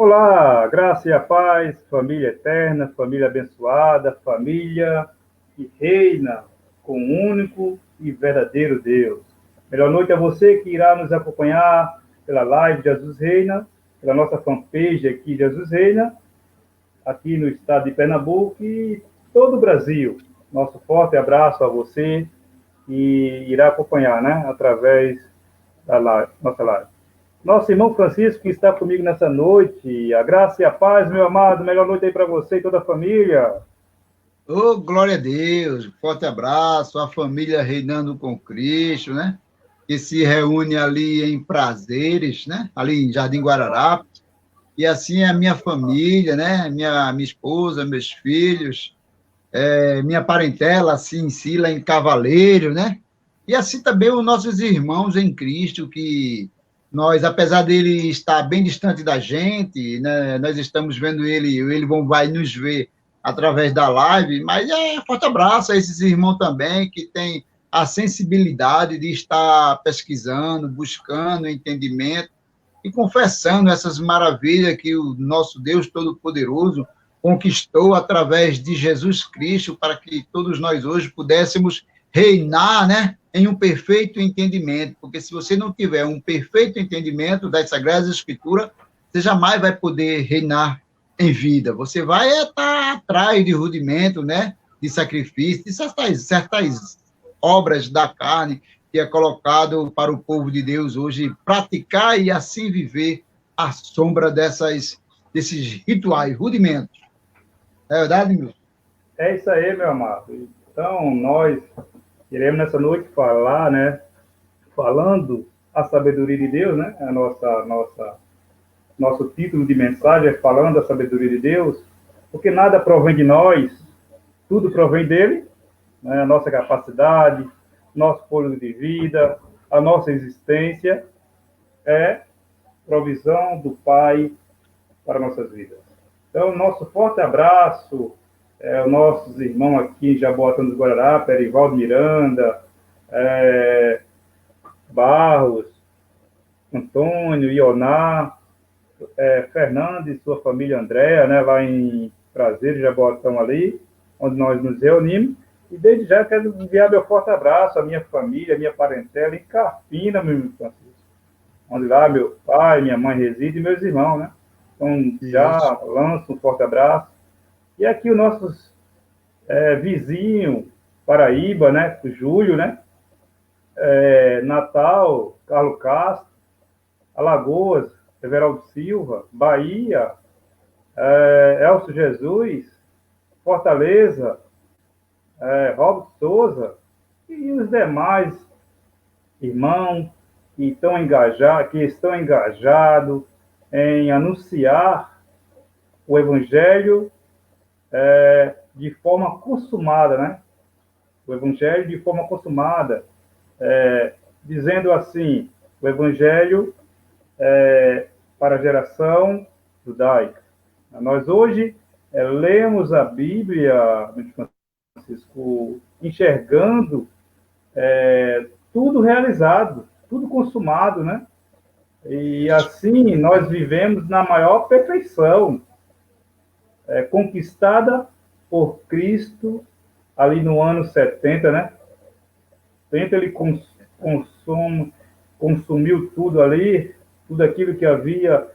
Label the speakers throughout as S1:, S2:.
S1: Olá, graça e a paz, família eterna, família abençoada, família que reina com o único e verdadeiro Deus. Melhor noite a você que irá nos acompanhar pela live Jesus Reina, pela nossa fanpage aqui Jesus Reina, aqui no estado de Pernambuco e todo o Brasil. Nosso forte abraço a você que irá acompanhar, né, através da nossa live. Nosso irmão Francisco, que está comigo nessa noite. A graça e a paz, meu amado. Melhor noite aí para você e toda a família.
S2: Ô, glória a Deus, forte abraço, a família reinando com Cristo, né? Que se reúne ali em prazeres, né? Ali em Jardim Guararapes. E assim é a minha família, né? Minha esposa, meus filhos, minha parentela, assim, em si, lá em Cavaleiro, né? E assim também os nossos irmãos em Cristo, que nós, apesar dele estar bem distante da gente, né? Nós estamos vendo ele vai nos ver através da live, mas forte abraço a esses irmãos também, que têm a sensibilidade de estar pesquisando, buscando entendimento, e confessando essas maravilhas que o nosso Deus Todo-Poderoso conquistou através de Jesus Cristo, para que todos nós hoje pudéssemos reinar, né, em um perfeito entendimento, porque se você não tiver um perfeito entendimento das Sagradas Escrituras, você jamais vai poder reinar em vida. Você vai estar atrás de rudimento, né, de sacrifício, de certas obras da carne, que é colocado para o povo de Deus hoje praticar e assim viver à sombra desses rituais, rudimentos. É verdade, meu?
S1: É isso aí, meu amado. Então, nós iremos nessa noite falar, né? Falando a sabedoria de Deus, né? Nosso título de mensagem é Falando a Sabedoria de Deus, porque nada provém de nós, tudo provém dele, né? A nossa capacidade, nosso fôlego de vida, a nossa existência é provisão do Pai para nossas vidas. Então, nosso forte abraço, os nossos irmãos aqui em Jaboatão dos Guararapes, Erivaldo Miranda, Barros, Antônio, Ioná, Fernando e sua família Andréa, né, lá em Prazer, Jaboatão ali, onde nós nos reunimos. E desde já quero enviar meu forte abraço à minha família, à minha parentela em Carpina, meu irmão Francisco, onde lá meu pai, minha mãe residem e meus irmãos, né? Então, já lanço um forte abraço. E aqui os nossos vizinhos, Paraíba, né? O Júlio, né? Natal, Carlos Castro, Alagoas, Everaldo Silva, Bahia, Elcio Jesus, Fortaleza, Robson Souza e os demais irmãos que estão engajados em anunciar o Evangelho de forma consumada, né? O Evangelho de forma consumada, dizendo assim, o Evangelho para a geração judaica. Nós hoje lemos a Bíblia, Francisco, enxergando tudo realizado, tudo consumado, né? E assim nós vivemos na maior perfeição, conquistada por Cristo ali no ano 70, né? 70 ele consumiu tudo ali, tudo aquilo que havia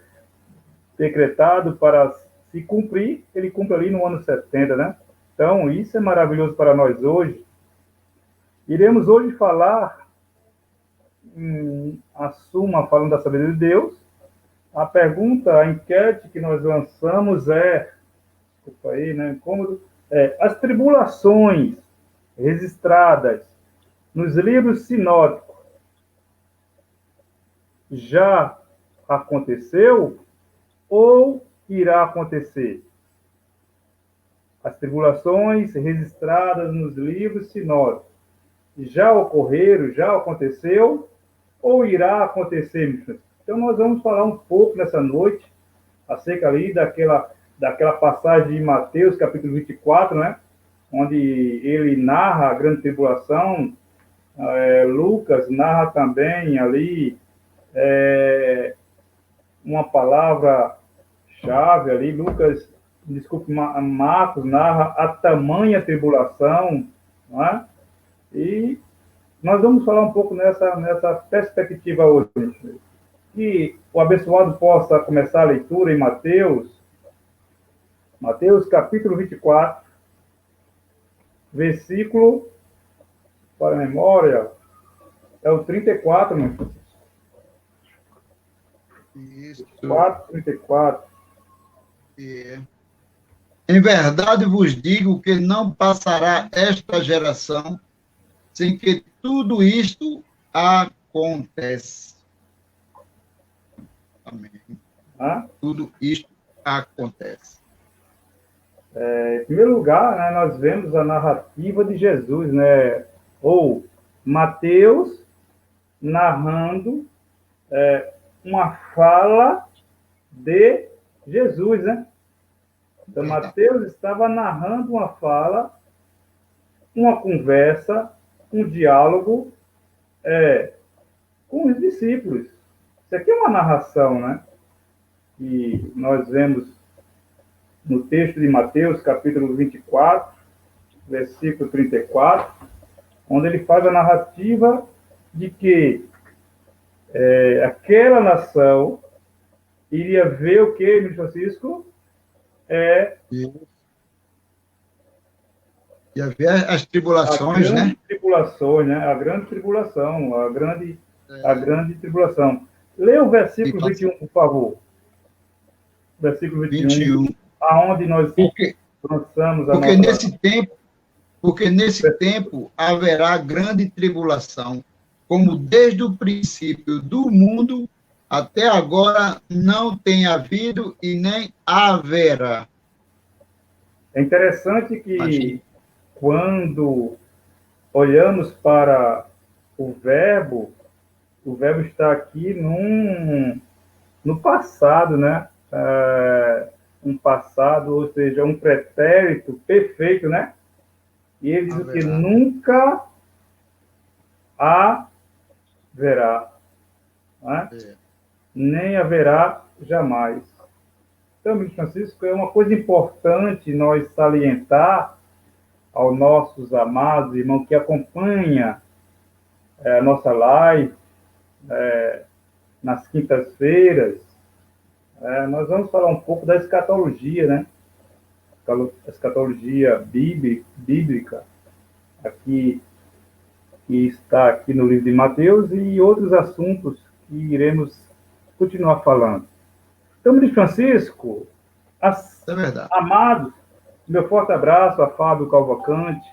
S1: decretado para se cumprir, ele cumpre ali no ano 70, né? Então, isso é maravilhoso para nós hoje. Iremos hoje falar a suma falando da sabedoria de Deus. A pergunta, a enquete que nós lançamos desculpa aí, né? As tribulações registradas nos livros sinóticos já aconteceu ou irá acontecer? As tribulações registradas nos livros sinóticos já ocorreram, já aconteceu ou irá acontecer? Então, nós vamos falar um pouco nessa noite acerca ali daquela passagem de Mateus, capítulo 24, né? Onde ele narra a grande tribulação. Lucas narra também ali uma palavra chave ali. Lucas, desculpe, Marcos narra a tamanha tribulação, não é? E nós vamos falar um pouco nessa perspectiva hoje. Que o abençoado possa começar a leitura em Mateus capítulo 24, versículo, para a memória, é o 34, meu filho.
S2: Isso.
S1: 34.
S2: É. Em verdade vos digo que não passará esta geração sem que tudo isto acontece. Amém. Tudo isto acontece.
S1: Em primeiro lugar, né, nós vemos a narrativa de Jesus, né? Ou Mateus narrando uma fala de Jesus, né? Então, Mateus estava narrando uma fala, uma conversa, um diálogo com os discípulos. Isso aqui é uma narração, né? E nós vemos no texto de Mateus, capítulo 24, versículo 34, onde ele faz a narrativa de que aquela nação iria ver o que, Luiz Francisco?
S2: E haver as tribulações, né?
S1: Tribulações, né? A grande tribulação, a grande tribulação. Leia o versículo 21, por favor. Versículo 21. Aonde nós lançamos a nossa...
S2: Porque nesse tempo haverá grande tribulação, como desde o princípio do mundo até agora não tem havido e nem haverá.
S1: É interessante que quando olhamos para o verbo está aqui no passado, né? Um passado, ou seja, um pretérito perfeito, né? E ele diz que nunca haverá, né? Nem haverá jamais. Então, Francisco, é uma coisa importante nós salientar aos nossos amados irmãos que acompanham a nossa live nas quintas-feiras. Nós vamos falar um pouco da escatologia, né? A escatologia bíblica, aqui, que está aqui no livro de Mateus, e outros assuntos que iremos continuar falando. Então, Luiz Francisco, amados, meu forte abraço a Fábio Calvacante,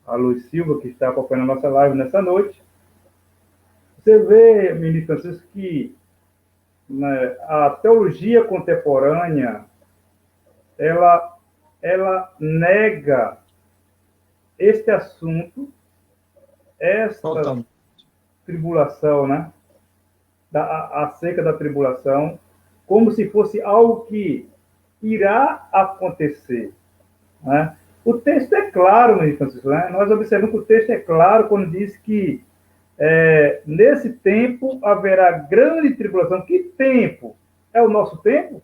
S1: a Luiz Silva, que está acompanhando a nossa live nessa noite. Você vê, ministro Francisco, que a teologia contemporânea ela nega este assunto, esta tribulação, né? Acerca da tribulação, como se fosse algo que irá acontecer, né? O texto é claro, ministro Francisco, né? Nós observamos que o texto é claro quando diz que nesse tempo haverá grande tribulação. Que tempo? É o nosso tempo?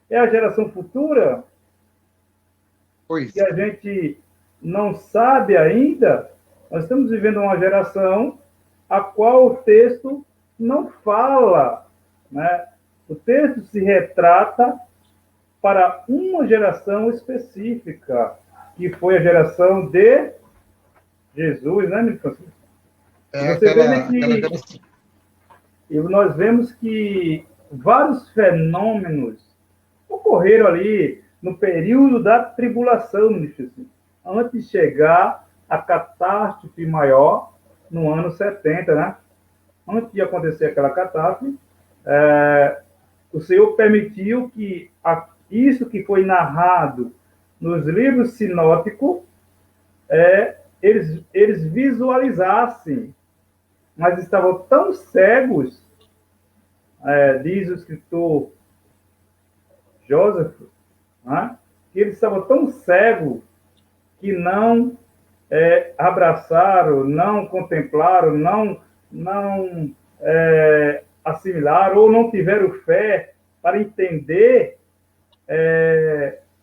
S1: É a geração futura?
S2: Pois.
S1: Que a gente não sabe ainda. Nós estamos vivendo uma geração a qual o texto não fala, né? O texto se retrata para uma geração específica, que foi a geração de Jesus, né, meu Francisco? E nós vemos que vários fenômenos ocorreram ali no período da tribulação, antes de chegar a catástrofe maior no ano 70, né? Antes de acontecer aquela catástrofe, o Senhor permitiu que isso que foi narrado nos livros sinóticos, eles visualizassem, mas estavam tão cegos, diz o escritor Joseph, né, que eles estavam tão cegos que não abraçaram, não contemplaram, não assimilaram ou não tiveram fé para entender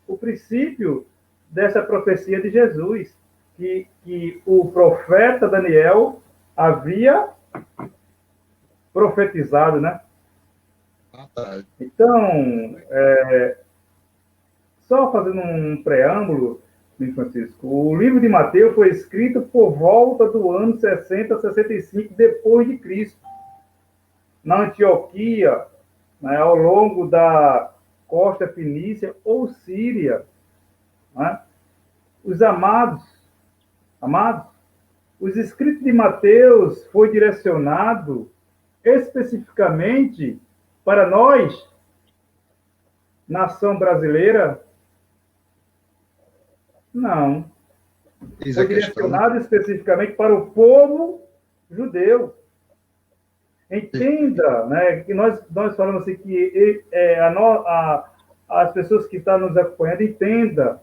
S1: o princípio dessa profecia de Jesus, que o profeta Daniel havia profetizado, né? Então, só fazendo um preâmbulo, Francisco, o livro de Mateus foi escrito por volta do ano 60, 65 depois de Cristo, na Antioquia, né, ao longo da costa fenícia ou síria. Né? Os amados, os escritos de Mateus foi direcionado especificamente para nós, nação brasileira? Não. Foi direcionado especificamente para o povo judeu. Entenda, né, que nós falamos assim que as pessoas que estão nos acompanhando entendam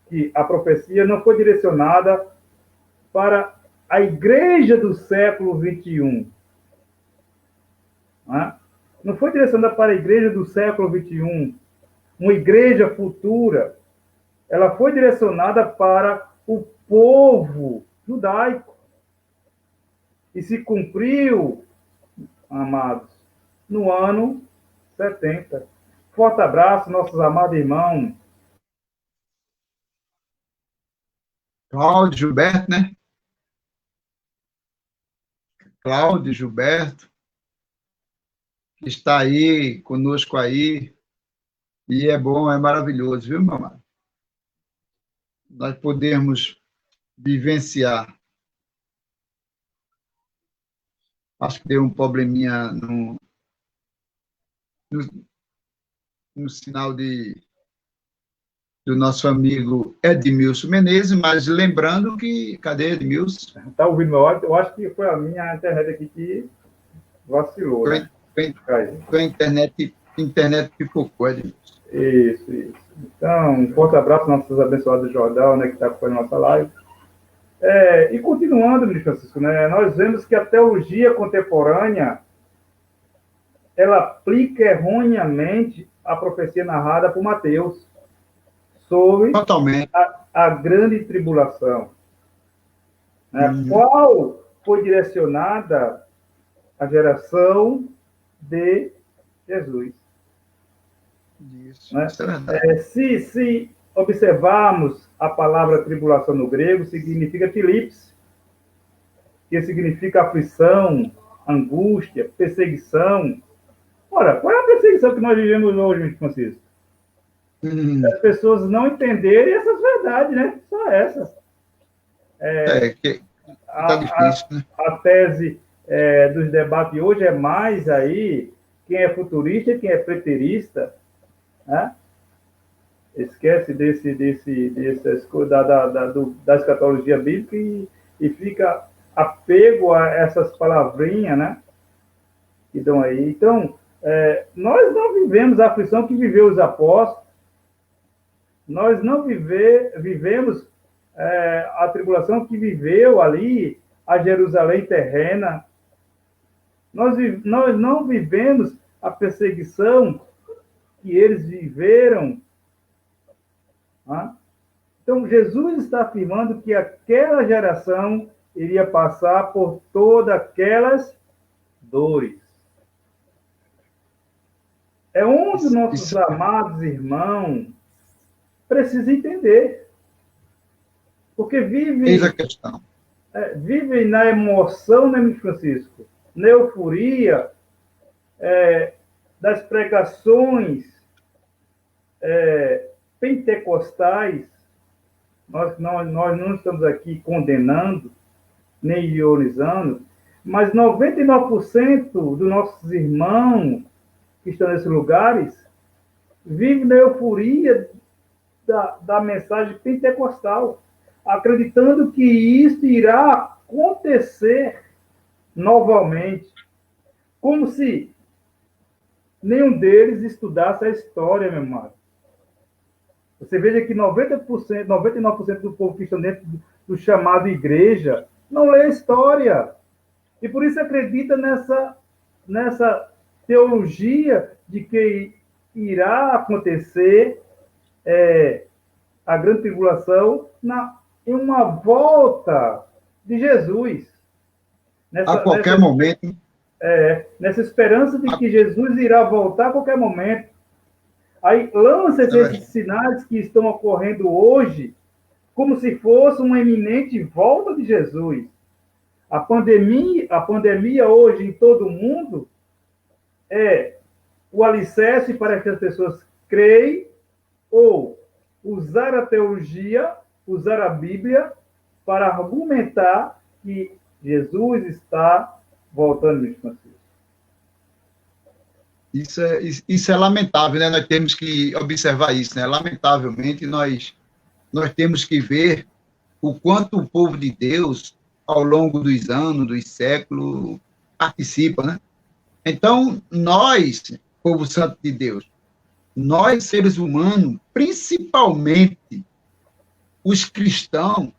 S1: que a profecia não foi direcionada para a igreja do século XXI. Né? Não foi direcionada para a igreja do século XXI, uma igreja futura. Ela foi direcionada para o povo judaico. E se cumpriu, amados, no ano 70. Forte abraço, nossos amados irmãos.
S2: Cláudio Gilberto, né? Cláudio Gilberto, que está aí conosco aí, e é bom, é maravilhoso, viu, meu amado? Nós podemos vivenciar. Acho que deu um probleminha no sinal do nosso amigo Edmilson Menezes, mas lembrando que... Cadê Edmilson?
S1: Está ouvindo meu áudio? Eu acho que foi a minha internet aqui que vacilou,
S2: Foi,
S1: né?
S2: Foi a internet pipocou, Edmilson.
S1: Isso. Então, um forte abraço aos nossos abençoados do Jordão, né, que está acompanhando a nossa live. E continuando, ministro Francisco, né, nós vemos que a teologia contemporânea ela aplica erroneamente a profecia narrada por Mateus sobre a grande tribulação, né, qual foi direcionada à geração de Jesus.
S2: Isso,
S1: né?
S2: Isso é verdade.
S1: Se observarmos a palavra tribulação no grego, significa tilipse, que significa aflição, angústia, perseguição. Ora, qual é a perseguição que nós vivemos hoje, Francisco? As pessoas não entenderem essas verdades, né? Só essas.
S2: Tá difícil, né?
S1: A tese dos debates hoje é mais aí quem é futurista e quem é preterista, né? Esquece da escatologia bíblica e fica apego a essas palavrinhas, né? Que dão aí. Então, nós não vivemos a aflição que viveu os apóstolos, nós não vivemos a tribulação que viveu ali a Jerusalém terrena, nós não vivemos a perseguição que eles viveram. Né? Então, Jesus está afirmando que aquela geração iria passar por todas aquelas dores. É onde nossos amados irmãos precisam entender. Porque vivem na emoção, né, Francisco? Na euforia das pregações pentecostais. Nós não estamos aqui condenando, nem ironizando, mas 99% dos nossos irmãos que estão nesses lugares vivem na euforia da mensagem pentecostal, acreditando que isso irá acontecer novamente, como se nenhum deles estudasse a história, meu amado. Você veja que 90%, 99% do povo que estão dentro do chamado igreja não lê a história. E por isso acredita nessa teologia de que irá acontecer a grande tribulação em uma volta de Jesus.
S2: A qualquer momento.
S1: Nessa esperança de que Jesus irá voltar a qualquer momento. Aí lança-se esses sinais que estão ocorrendo hoje como se fosse uma iminente volta de Jesus. A pandemia hoje em todo o mundo é o alicerce para que as pessoas creem ou usar a teologia, usar a Bíblia para argumentar que Jesus está voltando, meus Francisco.
S2: Isso é lamentável, né? Nós temos que observar isso, né? Lamentavelmente, nós temos que ver o quanto o povo de Deus, ao longo dos anos, dos séculos, participa, né? Então, nós, povo santo de Deus, nós, seres humanos, principalmente os cristãos,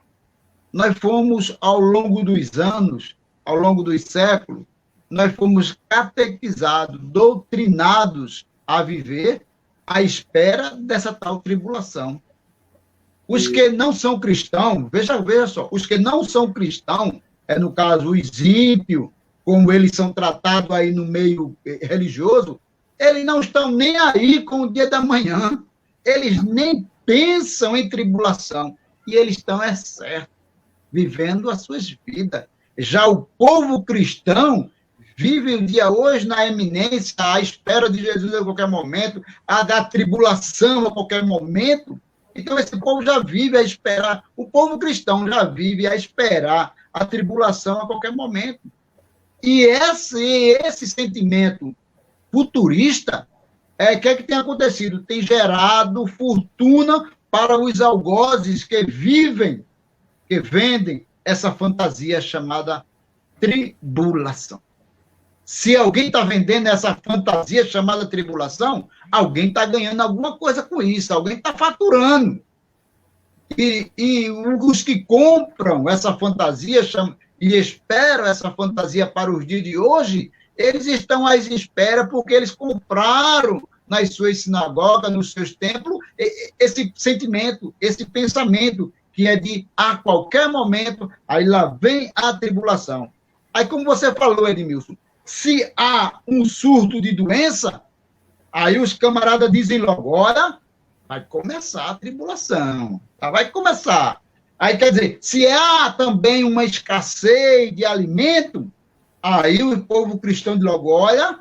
S2: nós fomos, ao longo dos anos, ao longo dos séculos, nós fomos catequizados, doutrinados a viver à espera dessa tal tribulação. Os que não são cristãos, veja só, os que não são cristãos, no caso os ímpios, como eles são tratados aí no meio religioso, eles não estão nem aí com o dia da manhã, eles nem pensam em tribulação, e eles estão, é certo, vivendo as suas vidas. Já o povo cristão vive o dia hoje na eminência, à espera de Jesus a qualquer momento, da tribulação a qualquer momento. Então, esse povo já vive a esperar, o povo cristão já vive a esperar a tribulação a qualquer momento. E esse sentimento futurista, que é que tem acontecido? Tem gerado fortuna para os algozes que vivem, que vendem essa fantasia chamada tribulação. Se alguém está vendendo essa fantasia chamada tribulação, alguém está ganhando alguma coisa com isso, alguém está faturando. E os que compram essa fantasia e esperam essa fantasia para os dias de hoje, eles estão à espera porque eles compraram nas suas sinagogas, nos seus templos, esse sentimento, esse pensamento, que é de, a qualquer momento, aí lá vem a tribulação. Aí, como você falou, Edmilson, se há um surto de doença, aí os camaradas dizem logo, olha, vai começar a tribulação, vai começar. Aí, quer dizer, se há também uma escassez de alimento, aí o povo cristão diz logo, olha,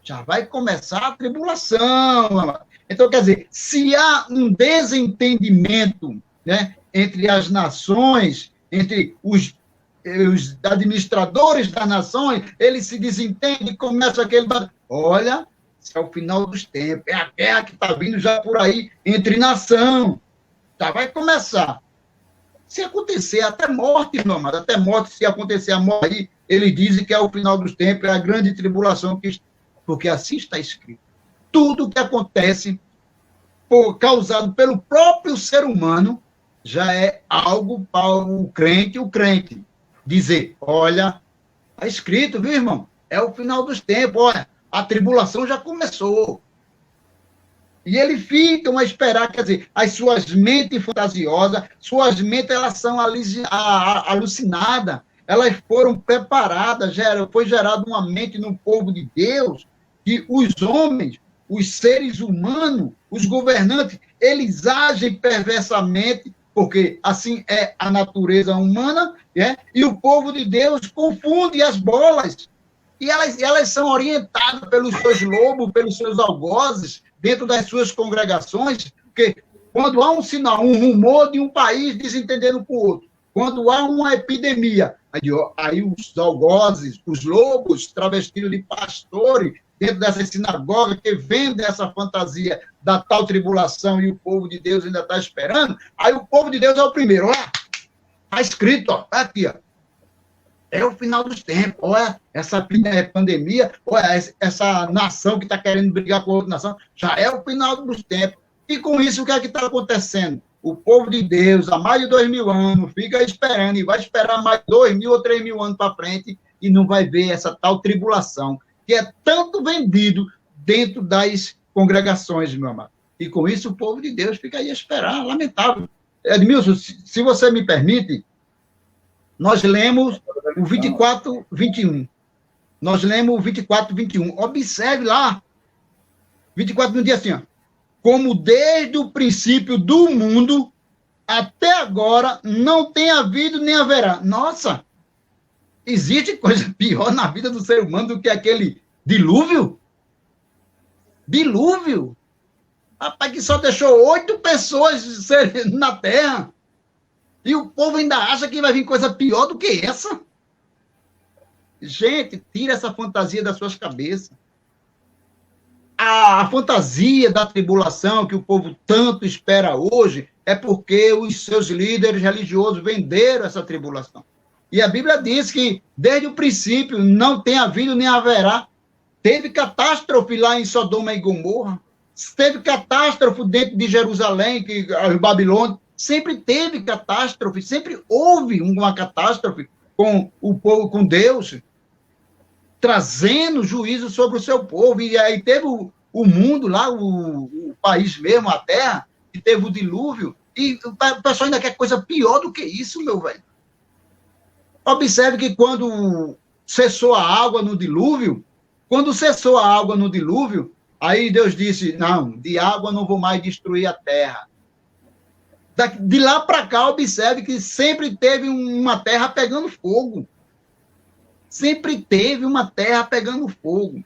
S2: já vai começar a tribulação. Então, quer dizer, se há um desentendimento, né, entre as nações, entre os administradores das nações, eles se desentendem e começa aquele... Olha, isso é o final dos tempos, é a guerra que está vindo já por aí entre nação. Já vai começar. Se acontecer, até morte, meu amado, até morte, se acontecer a morte aí, eles dizem que é o final dos tempos, é a grande tribulação, porque assim está escrito. Tudo que acontece, causado pelo próprio ser humano, já é algo para o crente dizer, olha, está escrito, viu, irmão? É o final dos tempos, olha, a tribulação já começou. E eles ficam a esperar, quer dizer, as suas mentes fantasiosas, suas mentes, elas são alucinadas, elas foram preparadas, foi gerada uma mente no povo de Deus, que os homens, os seres humanos, os governantes, eles agem perversamente, porque assim é a natureza humana, e o povo de Deus confunde as bolas, e elas são orientadas pelos seus lobos, pelos seus algozes, dentro das suas congregações, porque quando há um sinal, um rumor de um país desentendendo com o outro, quando há uma epidemia, aí os algozes, os lobos travestidos de pastores, dentro dessas sinagogas que vendem essa fantasia da tal tribulação e o povo de Deus ainda está esperando, aí o povo de Deus é o primeiro, olha, está escrito, ó, tá aqui, ó, é o final dos tempos, olha, essa pandemia, olha, essa nação que está querendo brigar com outra nação, já é o final dos tempos. E com isso, o que é que está acontecendo? O povo de Deus, há mais de 2000 anos, fica esperando, e vai esperar mais 2000 ou 3000 anos para frente, e não vai ver essa tal tribulação, que é tanto vendido dentro das congregações, meu amado. E com isso o povo de Deus fica aí a esperar, lamentável. Edmilson, se você me permite, nós lemos o 24, 21. Nós lemos o 24, 21. Observe lá, 24 no dia assim, ó. Como desde o princípio do mundo até agora não tem havido nem haverá. Nossa, existe coisa pior na vida do ser humano do que aquele dilúvio? Dilúvio? Rapaz, que só deixou 8 pessoas na Terra. E o povo ainda acha que vai vir coisa pior do que essa? Gente, tira essa fantasia das suas cabeças. A fantasia da tribulação que o povo tanto espera hoje é porque os seus líderes religiosos venderam essa tribulação. E a Bíblia diz que, desde o princípio, não tem havido nem haverá. Teve catástrofe lá em Sodoma e Gomorra. Teve catástrofe dentro de Jerusalém, que os babilônios. Sempre teve catástrofe, sempre houve uma catástrofe com o povo, com Deus, trazendo juízo sobre o seu povo. E aí teve o mundo lá, o país mesmo, a terra, e teve o dilúvio. E o pessoal ainda quer coisa pior do que isso, meu velho. Observe que quando cessou a água no dilúvio, aí Deus disse, não, de água não vou mais destruir a terra. De lá para cá, observe que sempre teve uma terra pegando fogo. Sempre teve uma terra pegando fogo.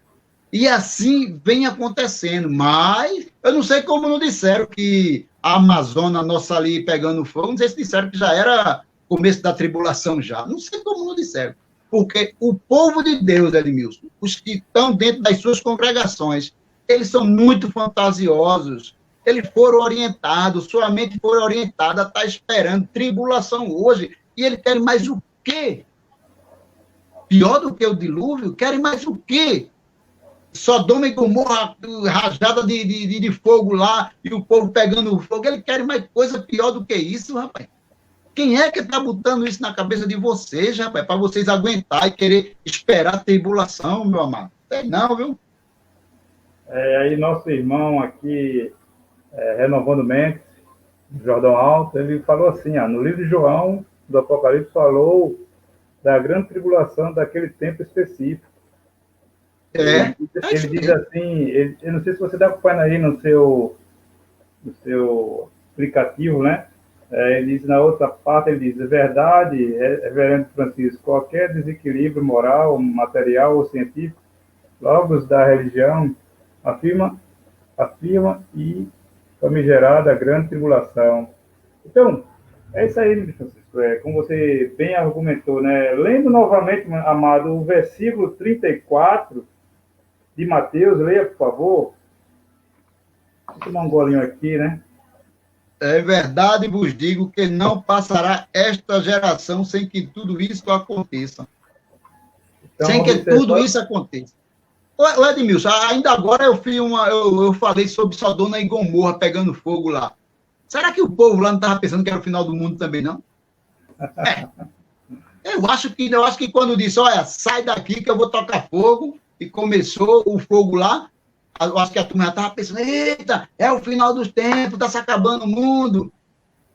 S2: E assim vem acontecendo. Mas eu não sei como não disseram que a Amazônia nossa ali pegando fogo, não sei se disseram que já era começo da tribulação já. Não sei como não disseram. Porque o povo de Deus, Edmilson, os que estão dentro das suas congregações, eles são muito fantasiosos. Eles foram orientados, sua mente foi orientada a estar esperando tribulação hoje. E eles querem mais o quê? Pior do que o dilúvio? Querem mais o quê? Sodoma e Gomorra, rajada de fogo lá, e o povo pegando fogo. Eles querem mais coisa pior do que isso, rapaz. Quem é que está botando isso na cabeça de vocês, rapaz? Para vocês aguentar e querer esperar a tribulação, meu amado? Não, viu?
S1: Aí nosso irmão aqui, Renovando Mendes, do Jordão Alto, ele falou assim, no livro de João, do Apocalipse, falou da grande tribulação daquele tempo específico. Ele diz assim, eu não sei se você está acompanhando aí no seu aplicativo, né? Ele diz na outra parte, ele diz, é verdade, reverendo Francisco, qualquer desequilíbrio moral, material ou científico, logos da religião, afirma e famigerada grande tribulação. Então, é isso aí, Francisco. Como você bem argumentou, né? Lendo novamente, amado, o versículo 34 de Mateus, leia, por favor. Vou tomar um golinho aqui, né?
S2: É verdade, vos digo que não passará esta geração sem que tudo isso aconteça. Então, sem que tudo isso aconteça. Ô Edmilson, ainda agora eu falei sobre Sodoma e Gomorra pegando fogo lá. Será que o povo lá não estava pensando que era o final do mundo também, não? Eu acho que quando disse, olha, sai daqui que eu vou tocar fogo, e começou o fogo lá, eu acho que a turma já estava pensando, eita, é o final dos tempos, está se acabando o mundo.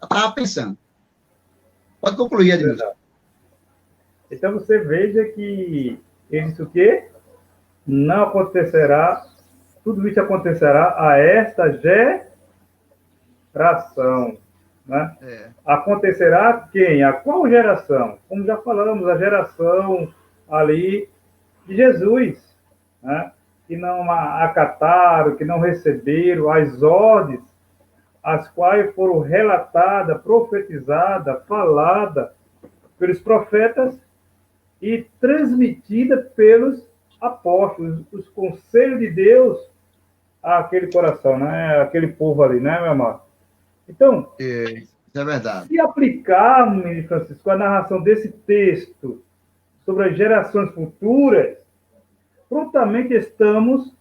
S2: Eu estava pensando. Pode concluir, Edmilson.
S1: Então você veja que ele disse o quê? Não acontecerá, tudo isso acontecerá a esta geração. Né? Acontecerá quem? A qual geração? Como já falamos, a geração ali de Jesus, né? Que não acataram, que não receberam as ordens, as quais foram relatadas, profetizadas, faladas pelos profetas e transmitidas pelos apóstolos, os conselhos de Deus àquele coração, né? Aquele povo ali, né, meu amado? Então,
S2: isso é verdade.
S1: Se aplicarmos, Francisco, a narração desse texto sobre as gerações futuras, prontamente estamos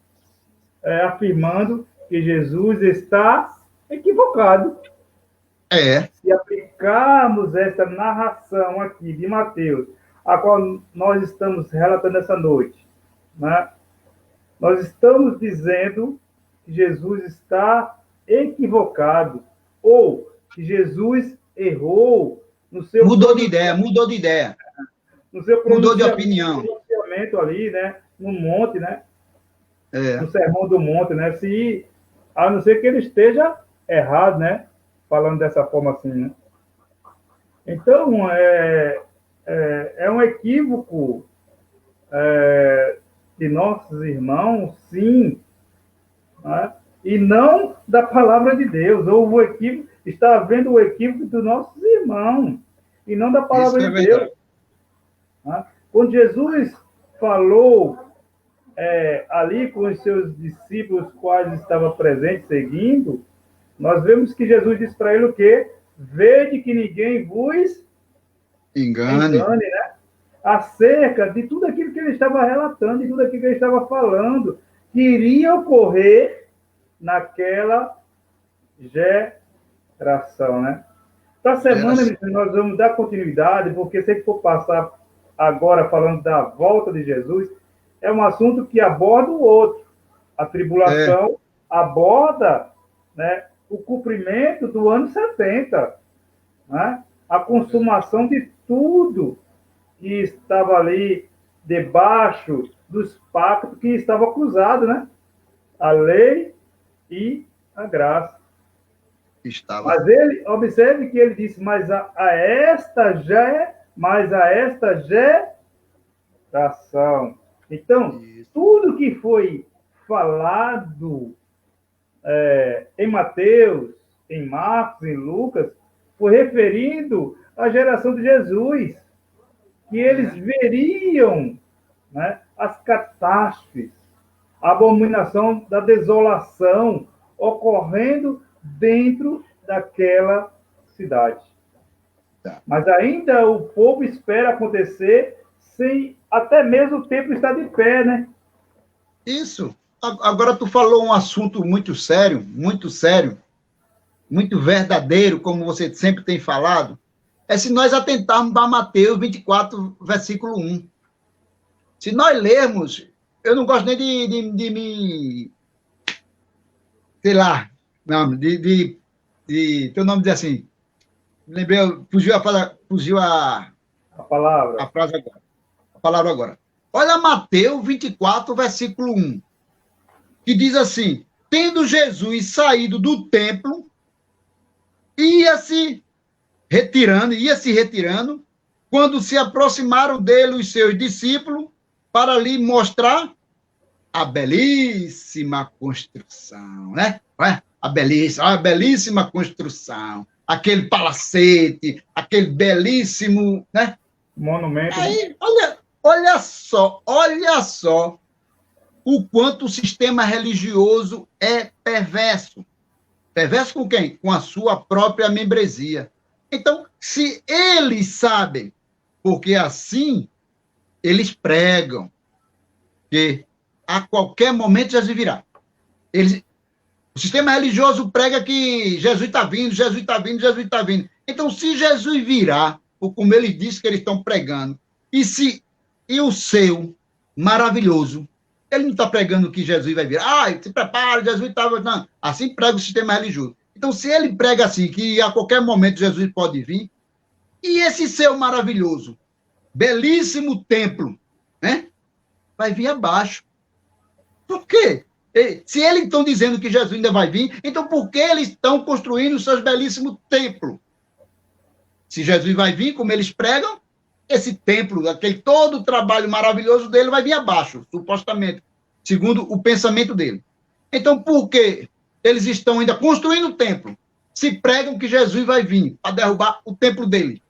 S1: afirmando que Jesus está equivocado. Se aplicarmos esta narração aqui de Mateus, a qual nós estamos relatando essa noite, né? Nós estamos dizendo que Jesus está equivocado, ou que Jesus errou no seu
S2: Mudou de ideia,
S1: no seu
S2: mudou de opinião.
S1: pronunciamento ali, né, no monte, né,
S2: É,
S1: no Sermão do Monte, né, se, a não ser que ele esteja errado, né, falando dessa forma assim, né. Então, é um equívoco de nossos irmãos, sim, né, e não da palavra de Deus. Houve o equívoco, está havendo o equívoco dos nossos irmãos, e não da palavra
S2: isso é
S1: de Deus.
S2: verdade.
S1: Né? Quando Jesus falou ali com os seus discípulos, quais estava presente, seguindo, nós vemos que Jesus disse para ele o quê? Vede que ninguém vos
S2: Engane.
S1: engane, né? Acerca de tudo aquilo que ele estava relatando, de tudo aquilo que ele estava falando, que iria ocorrer naquela geração, né? Para a semana, nós vamos dar continuidade, porque se a gente for passar agora falando da volta de Jesus, é um assunto que aborda o outro. A tribulação aborda, né, o cumprimento do ano 70, né? A consumação de tudo que estava ali debaixo dos pactos que estava cruzado, né? A lei e a graça.
S2: Estava.
S1: Mas ele, observe que ele disse, mas a esta geração. Então, tudo que foi falado em Mateus, em Marcos, em Lucas, foi referindo à geração de Jesus, que eles veriam, né, as catástrofes, a abominação da desolação ocorrendo dentro daquela cidade. Mas ainda o povo espera acontecer sem até mesmo o templo estar de pé, né?
S2: Isso. Agora tu falou um assunto muito sério, muito verdadeiro, como você sempre tem falado, é se nós atentarmos para Mateus 24, versículo 1. Se nós lermos, eu não gosto nem de me... sei lá, não, teu nome diz assim, lembrei, fugiu a
S1: palavra.
S2: A frase agora. A palavra agora. Olha Mateus 24, versículo 1, que diz assim, tendo Jesus saído do templo, ia se retirando, quando se aproximaram dele os seus discípulos, para lhe mostrar a belíssima construção, né? A belíssima construção, aquele palacete, aquele belíssimo, né?
S1: Monumento.
S2: Aí, olha só o quanto o sistema religioso é perverso. Perverso com quem? Com a sua própria membresia. Então, se eles sabem, porque assim eles pregam, que a qualquer momento Jesus virá. O sistema religioso prega que Jesus está vindo, Jesus está vindo, Jesus está vindo. Então, se Jesus virá, ou como ele disse que eles estão pregando, e o seu maravilhoso, ele não está pregando que Jesus vai vir. Se prepare, Jesus estava... Não, assim prega o sistema religioso. Então, se ele prega assim, que a qualquer momento Jesus pode vir, e esse seu maravilhoso, belíssimo templo, né, vai vir abaixo. Por quê? Se eles estão dizendo que Jesus ainda vai vir, então por que eles estão construindo os seus belíssimos templos? Se Jesus vai vir, como eles pregam, esse templo, aquele todo o trabalho maravilhoso dele vai vir abaixo, supostamente, segundo o pensamento dele. Então, por que eles estão ainda construindo o templo, se pregam que Jesus vai vir para derrubar o templo dele?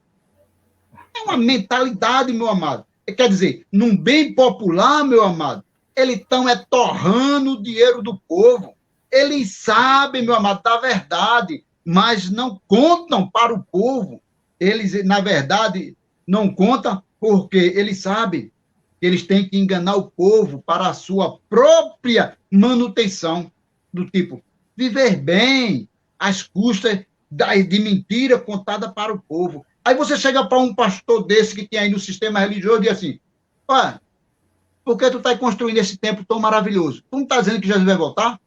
S2: É uma mentalidade, meu amado. Quer dizer, num bem popular, meu amado, eles estão torrando o dinheiro do povo. Eles sabem, meu amado, da verdade, mas não contam para o povo. Eles, na verdade, não contam porque eles sabem que eles têm que enganar o povo para a sua própria manutenção, do tipo, viver bem às custas de mentira contada para o povo. Aí você chega para um pastor desse que tem aí no sistema religioso e diz assim, por que tu está construindo esse templo tão maravilhoso? Tu não está dizendo que Jesus vai voltar?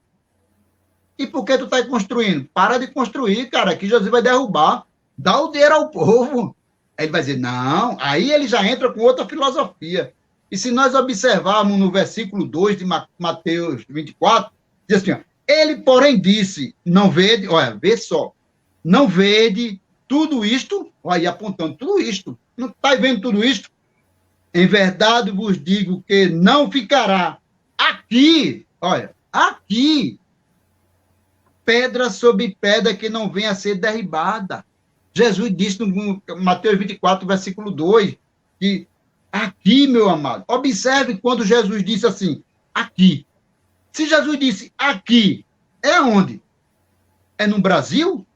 S2: E por que tu está construindo? Para de construir, cara, que Jesus vai derrubar. Dá o dinheiro ao povo. Aí ele vai dizer, não. Aí ele já entra com outra filosofia. E se nós observarmos no versículo 2 de Mateus 24, diz assim, ó, ele, porém, disse, não vede, olha, vê só, não vede tudo isto, olha, apontando tudo isto, não está vendo tudo isto? Em verdade vos digo que não ficará aqui, olha, aqui, pedra sobre pedra que não venha a ser derribada. Jesus disse no Mateus 24, versículo 2, que aqui, meu amado, observe quando Jesus disse assim, aqui. Se Jesus disse aqui, é onde? É no Brasil?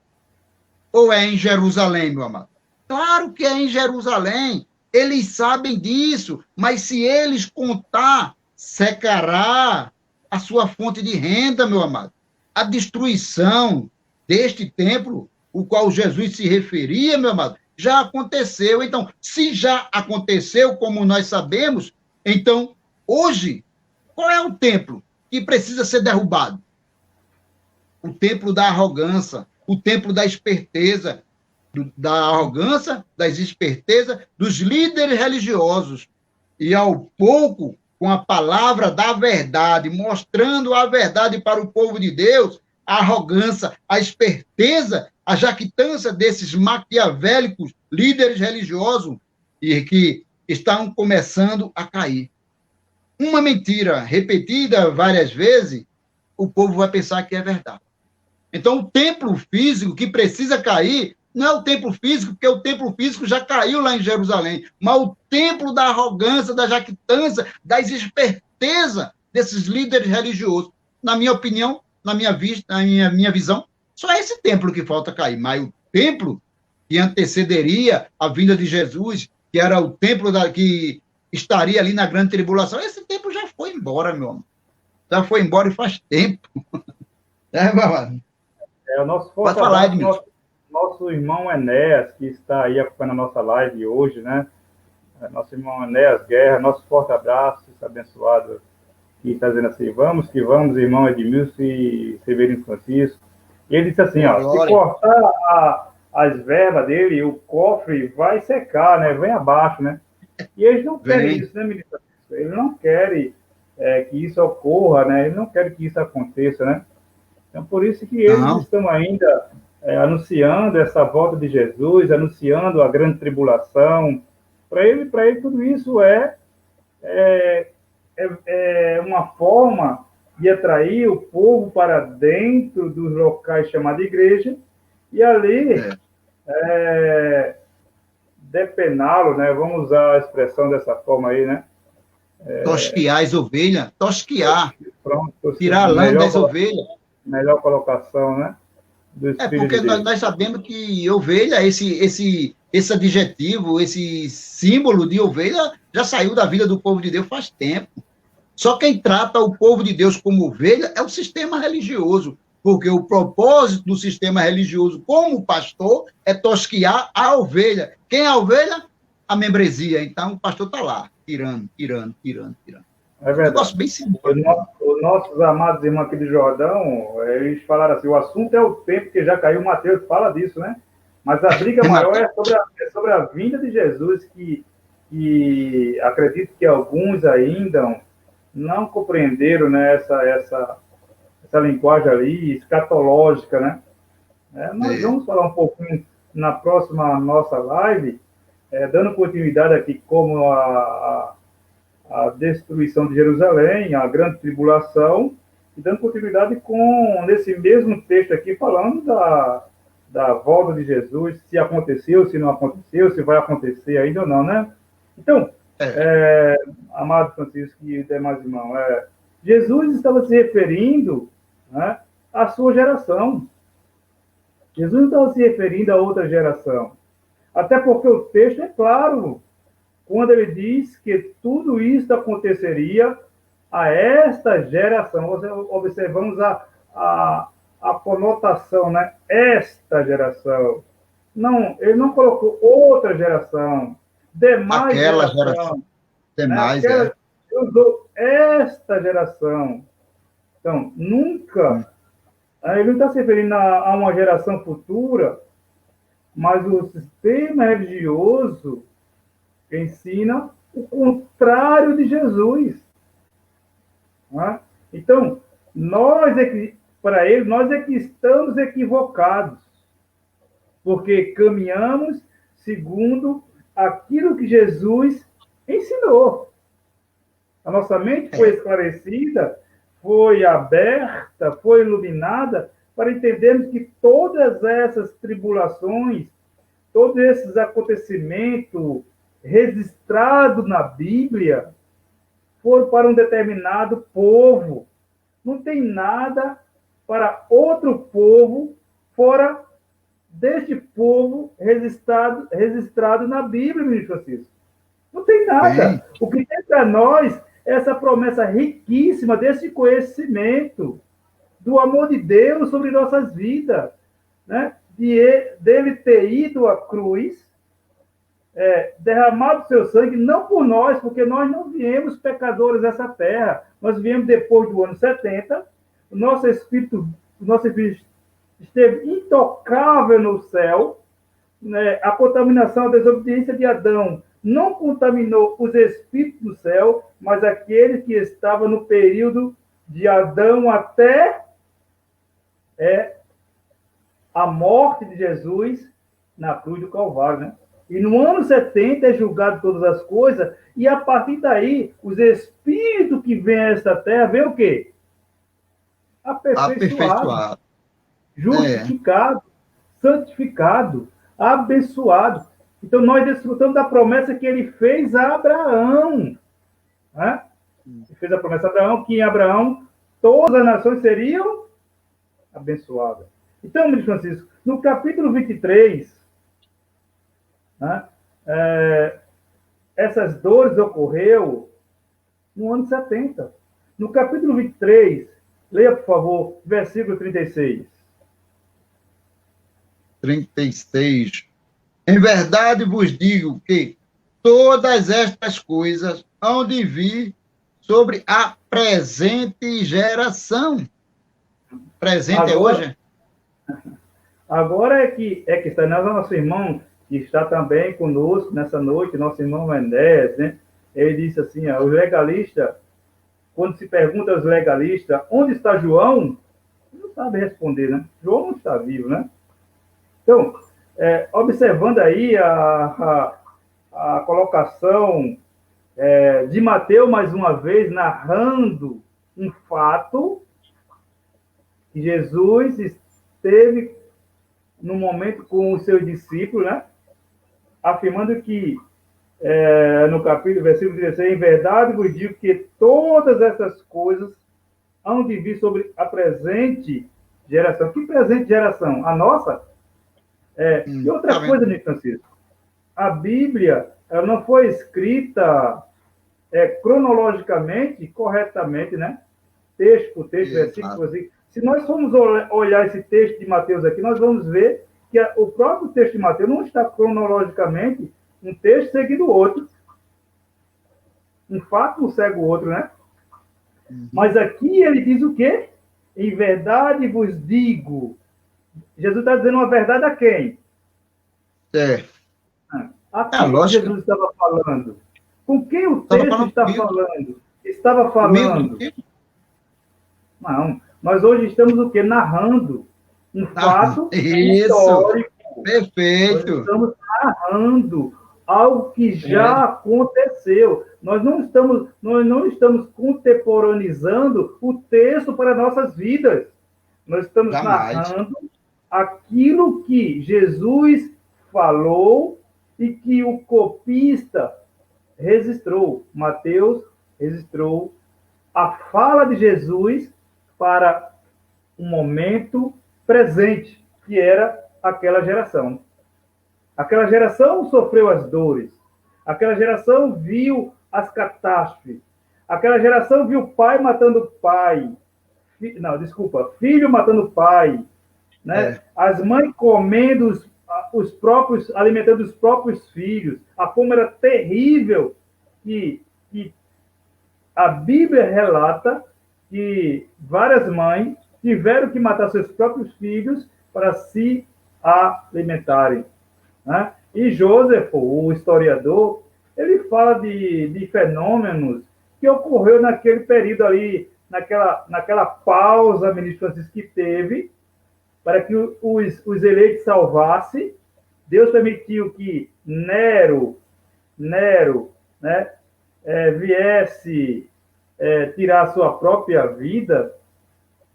S2: Ou é em Jerusalém, meu amado? Claro que é em Jerusalém. Eles sabem disso, mas se eles contar, secará a sua fonte de renda, meu amado. A destruição deste templo, o qual Jesus se referia, meu amado, já aconteceu. Então, se já aconteceu, como nós sabemos, então, hoje, qual é o templo que precisa ser derrubado? O templo da arrogância, o templo da esperteza, da arrogância, das espertezas dos líderes religiosos. E ao pouco, com a palavra da verdade, mostrando a verdade para o povo de Deus, a arrogância, a esperteza, a jactância desses maquiavélicos líderes religiosos e que estão começando a cair. Uma mentira repetida várias vezes, o povo vai pensar que é verdade. Então, o templo físico que precisa cair não é o templo físico, porque o templo físico já caiu lá em Jerusalém, mas o templo da arrogância, da jactância, das espertezas desses líderes religiosos. Na minha opinião, na minha vista, na minha visão, só é esse templo que falta cair, mas o templo que antecederia a vinda de Jesus, que era o templo que estaria ali na grande tribulação, esse templo já foi embora, meu amor. Já foi embora e faz tempo. É, mamãe.
S1: O nosso
S2: Pode falar, Edmilson.
S1: Nosso irmão Enéas, que está aí acompanhando a nossa live hoje, né? Nosso irmão Enéas Guerra, nosso forte abraço, abençoado, que está dizendo assim, vamos que vamos, irmão Edmilson e Severino Francisco. E ele disse assim, ó, se cortar as verbas dele, o cofre vai secar, né? Vem abaixo, né? E eles não querem isso, né, ministro? Eles não querem que isso ocorra, né? Eles não querem que isso aconteça, né? Então, por isso que eles estão ainda anunciando essa volta de Jesus, anunciando a grande tribulação. Para ele tudo isso é uma forma de atrair o povo para dentro dos locais chamados igreja e ali depená-lo, né? Vamos usar a expressão dessa forma aí, né?
S2: Tosquiar as ovelhas, tosquiar,
S1: pronto,
S2: tirar a lã das ovelhas.
S1: Melhor colocação, né?
S2: Porque nós sabemos que ovelha, esse adjetivo, esse símbolo de ovelha, já saiu da vida do povo de Deus faz tempo. Só quem trata o povo de Deus como ovelha é o sistema religioso, porque o propósito do sistema religioso, como pastor, é tosquiar a ovelha. Quem é a ovelha? A membresia. Então, o pastor está lá, tirando.
S1: É verdade.
S2: Eu gosto bem simbólico.
S1: Os nossos amados irmãos aqui de Jordão, eles falaram assim, o assunto é o tempo que já caiu, Mateus fala disso, né? Mas a briga maior é sobre a vinda de Jesus, que acredito que alguns ainda não compreenderam, né, essa linguagem ali, escatológica, né? Nós vamos falar um pouquinho na próxima nossa live, dando continuidade aqui como a destruição de Jerusalém, a grande tribulação, e dando continuidade nesse mesmo texto aqui, falando da volta de Jesus, se aconteceu, se não aconteceu, se vai acontecer ainda ou não, né? Então, amado Francisco e demais irmãos, Jesus estava se referindo, né, à sua geração. Jesus não estava se referindo a outra geração. Até porque o texto é claro, quando ele diz que tudo isso aconteceria a esta geração. Observamos a conotação, né? Esta geração. Não, ele não colocou outra geração, demais
S2: aquela geração. Demais,
S1: né? Ele usou esta geração. Então, nunca Ele não está se referindo a uma geração futura, mas o sistema religioso ensina o contrário de Jesus. Né? Então, para ele, nós é que estamos equivocados, porque caminhamos segundo aquilo que Jesus ensinou. A nossa mente foi esclarecida, foi aberta, foi iluminada, para entendermos que todas essas tribulações, todos esses acontecimentos registrados na Bíblia, foram para um determinado povo. Não tem nada para outro povo fora deste povo registrado na Bíblia, ministro Francisco. Não tem nada. O que tem para nós é essa promessa riquíssima desse conhecimento do amor de Deus sobre nossas vidas, né? Dele ter ido à cruz, derramado seu sangue, não por nós, porque nós não viemos pecadores dessa terra, nós viemos depois do ano 70, o nosso espírito esteve intocável no céu, né? A contaminação, a desobediência de Adão não contaminou os espíritos do céu, mas aqueles que estavam no período de Adão até a morte de Jesus na cruz do Calvário, né? E no ano 70 é julgado todas as coisas, e a partir daí, os espíritos que vêm a esta terra, vêm o quê? Aperfeiçoado, justificado, santificado, abençoado. Então, nós desfrutamos da promessa que ele fez a Abraão. Né? Ele fez a promessa a Abraão, que em Abraão todas as nações seriam abençoadas. Então, ministro Francisco, no capítulo 23, né, essas dores ocorreram no ano 70. No capítulo 23, leia, por favor, versículo 36.
S2: 36. Em verdade vos digo que todas estas coisas hão de vir sobre a presente geração. Presente agora, é hoje?
S1: Agora é que está nosso irmão, que está também conosco nessa noite, nosso irmão Mendes, né? Ele disse assim, os legalistas, quando se pergunta aos legalistas, onde está João? Ele não sabe responder, né? João não está vivo, né? Então, observando aí a colocação de Mateus, mais uma vez, narrando um fato, que Jesus esteve no momento com os seus discípulos, né? Afirmando que, no capítulo, versículo 16, em verdade vos digo que todas essas coisas hão de vir sobre a presente geração. Que presente geração? A nossa? E outra coisa, né, Francisco? A Bíblia, ela não foi escrita cronologicamente, corretamente, né? Texto por texto, versículo por versículo. Se nós formos olhar esse texto de Mateus aqui, nós vamos ver que o próprio texto de Mateus não está cronologicamente um texto seguindo o outro. Um fato não segue o outro, né? Mas aqui ele diz o quê? Em verdade vos digo. Jesus está dizendo uma verdade a quem? A quem Jesus estava falando? Com quem o texto está falando? Estava falando. Não. Nós hoje estamos o quê? Narrando um fato histórico.
S2: Perfeito.
S1: Nós estamos narrando algo que já aconteceu. Nós não estamos contemporaneizando o texto para nossas vidas. Nós estamos narrando aquilo que Jesus falou e que o copista registrou. Mateus registrou a fala de Jesus para um momento presente, que era aquela geração. Aquela geração sofreu as dores. Aquela geração viu as catástrofes. Aquela geração viu pai matando pai. Filho matando pai. Né? As mães comendo alimentando os próprios filhos. A fome era terrível, que a Bíblia relata que várias mães tiveram que matar seus próprios filhos para se alimentarem. Né? E Joseph, o historiador, ele fala de fenômenos que ocorreu naquele período ali, naquela pausa, ministro Francisco, que teve, para que os eleitos salvassem. Deus permitiu que Nero, né, viesse tirar a sua própria vida,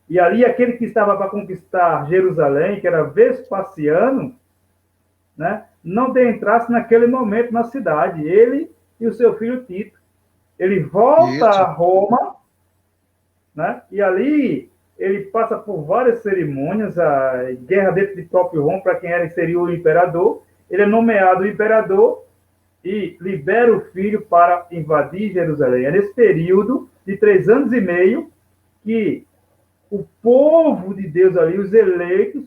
S1: e ali aquele que estava para conquistar Jerusalém, que era Vespasiano, né, não entrasse naquele momento na cidade, ele e o seu filho Tito. Ele volta a Roma, né, e ali ele passa por várias cerimônias, a guerra dentro de próprio Roma, para quem seria o imperador. Ele é nomeado imperador e libera o filho para invadir Jerusalém. É nesse período de 3 anos e meio que o povo de Deus ali, os eleitos,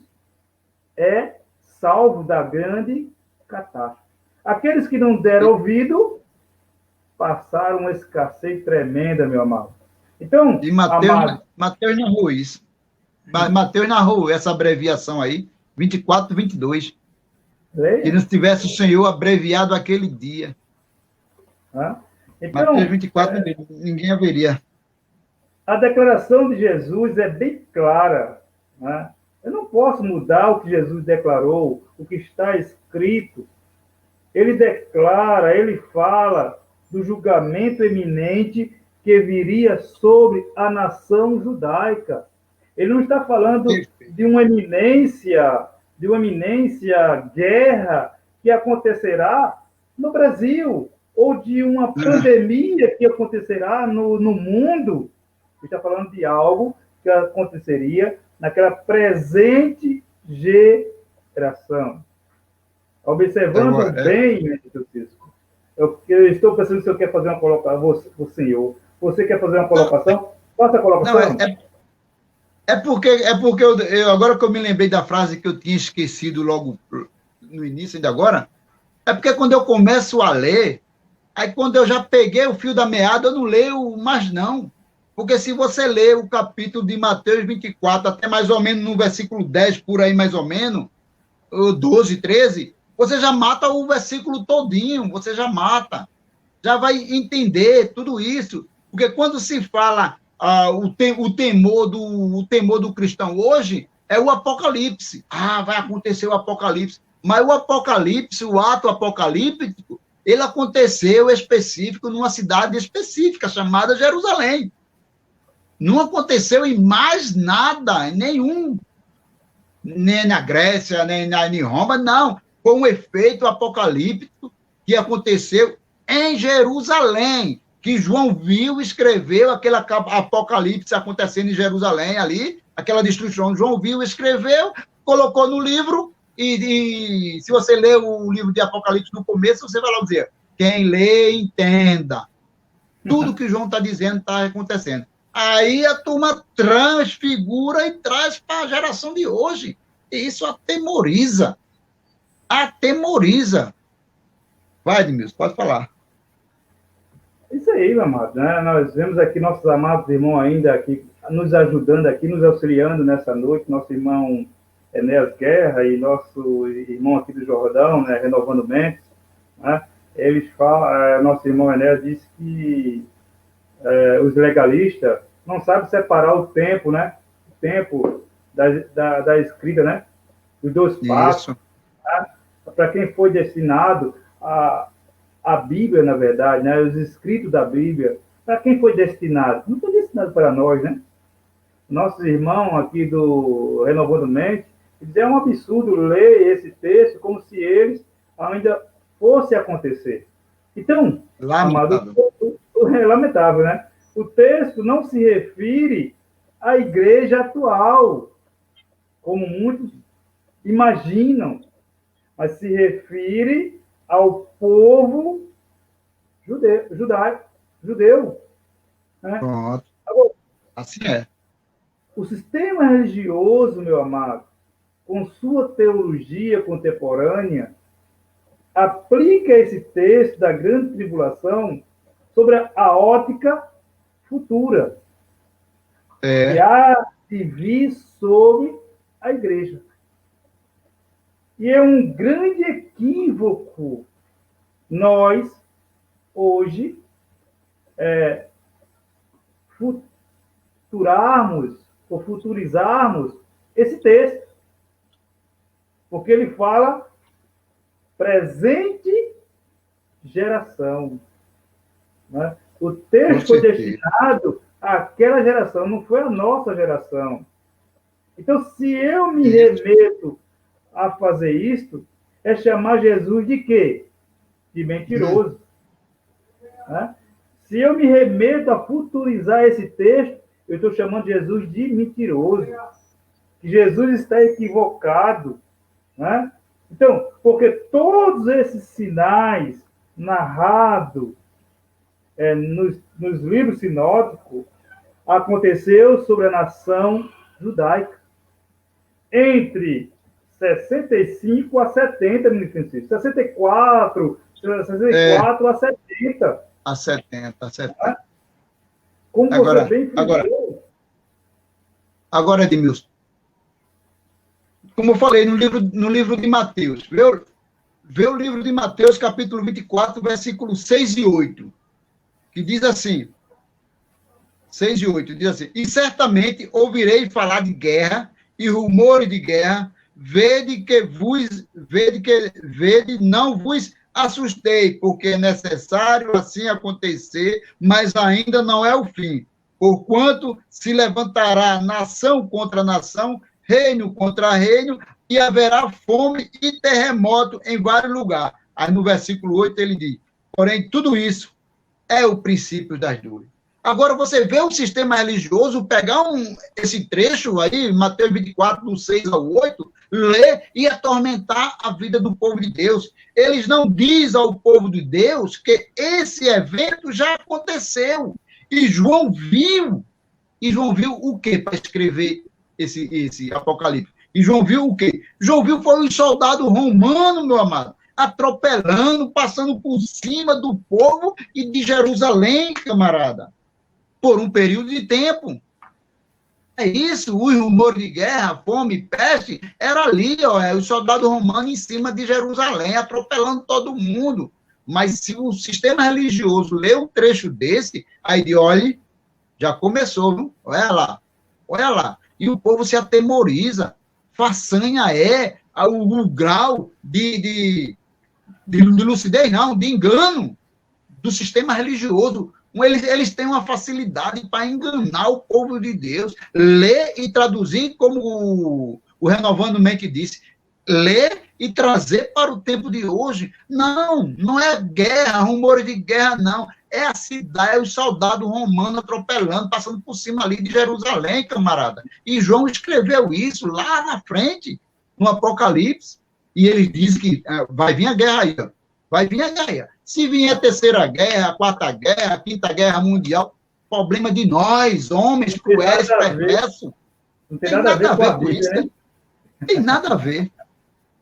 S1: é salvo da grande catástrofe. Aqueles que não deram ouvido passaram uma escassez tremenda, meu amado. Então,
S2: e Mateus narrou isso. Mateus narrou essa abreviação aí, 24, 22. Leia. Que não tivesse o Senhor abreviado aquele dia. Então, Mateus 24, ninguém haveria.
S1: A declaração de Jesus é bem clara. Né? Eu não posso mudar o que Jesus declarou, o que está escrito. Ele declara, ele fala do julgamento eminente que viria sobre a nação judaica. Ele não está falando de uma eminência guerra que acontecerá no Brasil, ou de uma pandemia que acontecerá no mundo. Ele está falando de algo que aconteceria naquela presente geração. Observando bem, Francisco, eu estou pensando se o senhor quer fazer uma colocação, o senhor. Você quer fazer uma colocação? Faça a colocação.
S2: Não, é porque eu, agora que eu me lembrei da frase que eu tinha esquecido logo no início, ainda agora, é porque quando eu começo a ler, aí quando eu já peguei o fio da meada, eu não leio mais não. Porque se você ler o capítulo de Mateus 24, até mais ou menos no versículo 10, por aí mais ou menos, 12, 13, você já mata o versículo todinho, você já mata. Já vai entender tudo isso. Porque quando se fala o temor do cristão hoje, é o apocalipse. Vai acontecer o apocalipse. Mas o apocalipse, o ato apocalíptico, ele aconteceu específico numa cidade específica, chamada Jerusalém. Não aconteceu em mais nada, nenhum, nem na Grécia, nem em Roma, não. Foi um efeito apocalíptico que aconteceu em Jerusalém, que João viu, escreveu aquele apocalipse acontecendo em Jerusalém ali, aquela destruição. João viu, escreveu, colocou no livro, e se você ler o livro de Apocalipse no começo, você vai lá dizer, quem lê, entenda. Tudo que João está dizendo está acontecendo. Aí a turma transfigura e traz para a geração de hoje. E isso atemoriza. Atemoriza. Vai, Edmilson, pode falar.
S1: Isso aí, meu amado. Né? Nós vemos aqui nossos amados irmãos ainda aqui, nos ajudando aqui, nos auxiliando nessa noite. Nosso irmão Enéas Guerra e nosso irmão aqui do Jordão, né, Renovando Mentes. Né? Eles falam, nosso irmão Enéas disse que os legalistas não sabem separar o tempo, né? O tempo da escrita, né? Os 2 passos. Tá? Para quem foi destinado a Bíblia, na verdade, né? Os escritos da Bíblia, para quem foi destinado? Não foi destinado para nós, né? Nossos irmãos aqui do Renovando Mente, é um absurdo ler esse texto como se eles ainda fosse acontecer. Então,
S2: lamentável.
S1: É lamentável, né? O texto não se refere à igreja atual, como muitos imaginam, mas se refere ao povo judeu. Né?
S2: Pronto.
S1: Agora,
S2: assim é.
S1: O sistema religioso, meu amado, com sua teologia contemporânea, aplica esse texto da grande tribulação sobre a ótica futura. de vir sobre a igreja. E é um grande equívoco nós, hoje, futurizarmos esse texto. Porque ele fala presente geração. Né? O texto foi destinado àquela geração, não foi a nossa geração. Então, se eu me remeto a fazer isto, é chamar Jesus de quê? De mentiroso. Né? Se eu me remeto a futurizar esse texto, eu estou chamando Jesus de mentiroso. Que Jesus está equivocado. Né? Então, porque todos esses sinais narrados nos livros sinóticos aconteceu sobre a nação judaica. Entre 65 a 70, ministro Francisco. 64 a 70.
S2: A 70.
S1: Como
S2: agora,
S1: você bem frisou.
S2: Agora, Edmilson, como eu falei no livro de Mateus, vê o livro de Mateus, capítulo 24, versículos 6 e 8, que diz assim, 6 e 8, diz assim, e certamente ouvirei falar de guerra e rumores de guerra, vede, não vos assustei, porque é necessário assim acontecer, mas ainda não é o fim, porquanto se levantará nação contra nação, reino contra reino, e haverá fome e terremoto em vários lugares. Aí no versículo 8 ele diz, porém tudo isso é o princípio das dores. Agora, você vê o sistema religioso pegar esse trecho aí, Mateus 24, do 6 ao 8, ler e atormentar a vida do povo de Deus. Eles não dizem ao povo de Deus que esse evento já aconteceu. E João viu o quê para escrever esse Apocalipse? E João viu o quê? João viu foi um soldado romano, meu amado, atropelando, passando por cima do povo e de Jerusalém, camarada, por um período de tempo. É isso, os rumores de guerra, fome, peste, era ali, o soldado romano em cima de Jerusalém, atropelando todo mundo. Mas se o sistema religioso lê um trecho desse, aí de olha, já começou, viu? Olha lá. E o povo se atemoriza. Façanha o grau de lucidez, não, de engano do sistema religioso. Eles têm uma facilidade para enganar o povo de Deus, ler e traduzir, como o Renovando Mente disse, ler e trazer para o tempo de hoje. Não é guerra, rumores de guerra, não. É a cidade, é os soldados romanos atropelando, passando por cima ali de Jerusalém, camarada. E João escreveu isso lá na frente, no Apocalipse, e ele diz que vai vir a guerra aí, ó. Vai vir a guerra. Se vier a terceira guerra, a quarta guerra, a quinta guerra mundial, problema de nós, homens cruéis, perversos.
S1: Não tem nada a ver com a Bíblia,
S2: isso, né? Tem nada a ver.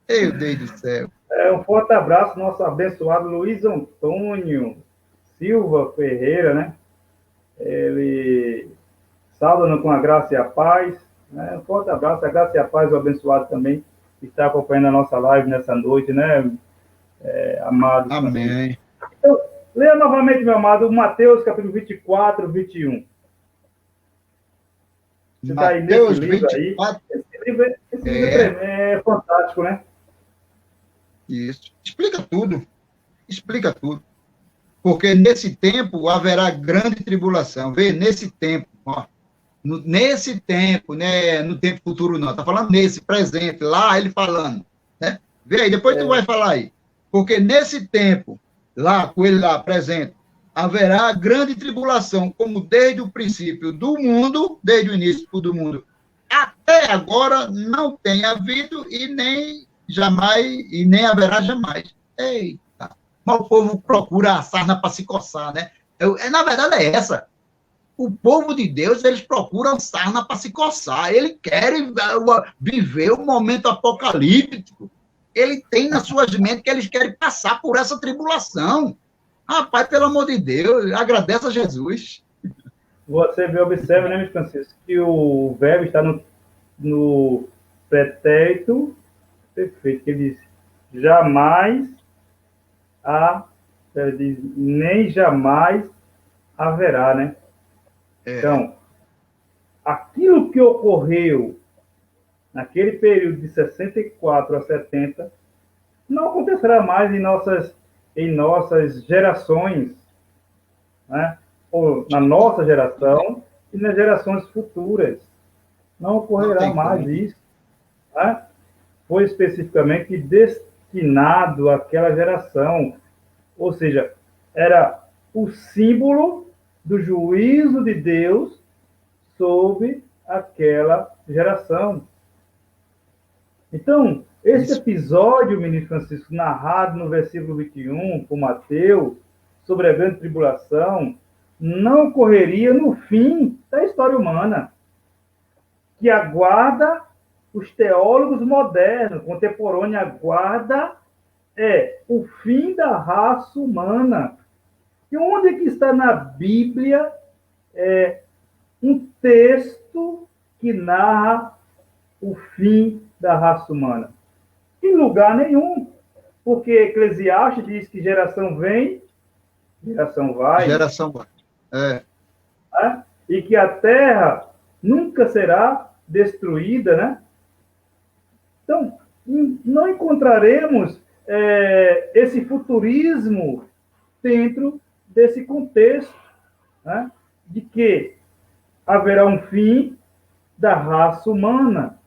S2: Meu Deus do céu.
S1: Um forte abraço, nosso abençoado Luiz Antônio Silva Ferreira, né? Ele sauda com a graça e a paz. Né? Um forte abraço, a graça e a paz, o abençoado também, que está acompanhando a nossa live nessa noite, né? Amados.
S2: Amém.
S1: Então, leia novamente, meu amado, Mateus, capítulo 24, 21. Você está aí nesse livro 24. Aí. Esse livro é fantástico, né?
S2: Isso. Explica tudo. Porque nesse tempo haverá grande tribulação. Vê, nesse tempo, nesse tempo, né? No tempo futuro não. Está falando nesse presente, lá ele falando. Né? Vê aí, depois tu vai falar aí. Porque nesse tempo, lá, com ele lá presente, haverá grande tribulação, como desde o princípio do mundo, desde o início do mundo, até agora não tem havido e nem jamais, e nem haverá jamais. Eita! Mas o povo procura a sarna para se coçar, né? Na verdade é essa. O povo de Deus, eles procuram sarna para se coçar. Eles querem viver o momento apocalíptico. Ele tem nas suas mentes que eles querem passar por essa tribulação. Rapaz, pelo amor de Deus, agradece a Jesus.
S1: você observa, né, Francisco, que o verbo está no pretérito perfeito, que ele diz jamais há, ele diz, nem jamais haverá, né?
S2: É,
S1: Então, aquilo que ocorreu naquele período de 64 a 70 não acontecerá mais em nossas gerações, né? Ou na nossa geração e nas gerações futuras. Não
S2: não
S1: ocorrerá
S2: tem
S1: mais
S2: como.
S1: isso, né? Foi especificamente destinado àquela geração, ou seja, era o símbolo do juízo de Deus sobre aquela geração. Então, esse
S2: Isso,
S1: episódio, ministro Francisco, narrado no versículo 21, por Mateus, sobre a grande tribulação, não ocorreria no fim da história humana, que aguarda os teólogos modernos, contemporâneos, aguarda o fim da raça humana. E onde é que está na Bíblia um texto que narra o fim da raça humana? Em lugar nenhum, porque Eclesiastes diz que geração vem, geração vai,
S2: geração vai. É,
S1: né? E que a terra nunca será destruída, né? Então, não encontraremos esse futurismo dentro desse contexto, né? De que haverá um fim da raça humana.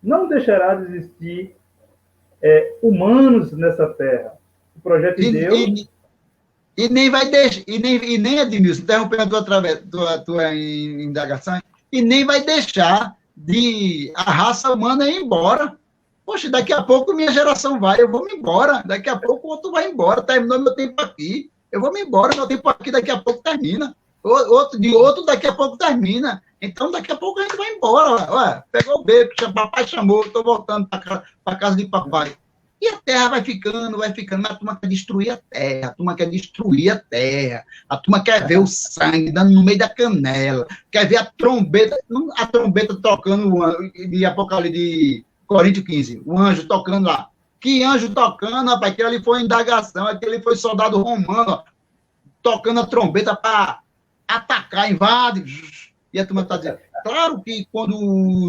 S1: Não deixará de existir humanos nessa terra. O projeto de
S2: e,
S1: Deus
S2: e, e nem vai deixar, e nem Edmilson, interrompendo a tua indagação, e nem vai deixar de a raça humana ir embora. Poxa, daqui a pouco minha geração vai, eu vou me embora. Daqui a pouco o outro vai embora. Terminou meu tempo aqui. Eu vou me embora, meu tempo aqui daqui a pouco termina. Outro daqui a pouco termina. Então, daqui a pouco a gente vai embora. Ué, pegou o beco, papai chamou, estou voltando para casa de papai. E a terra vai ficando, mas a turma quer destruir a terra, a turma quer destruir a terra, a turma quer ver o sangue dando no meio da canela, quer ver a trombeta tocando de Apocalipse de Coríntios 15, o anjo tocando lá. Que anjo tocando, rapaz? Aquele ali foi indagação, aquele foi soldado romano, ó, tocando a trombeta para atacar, invade. E a turma está dizendo. Claro que quando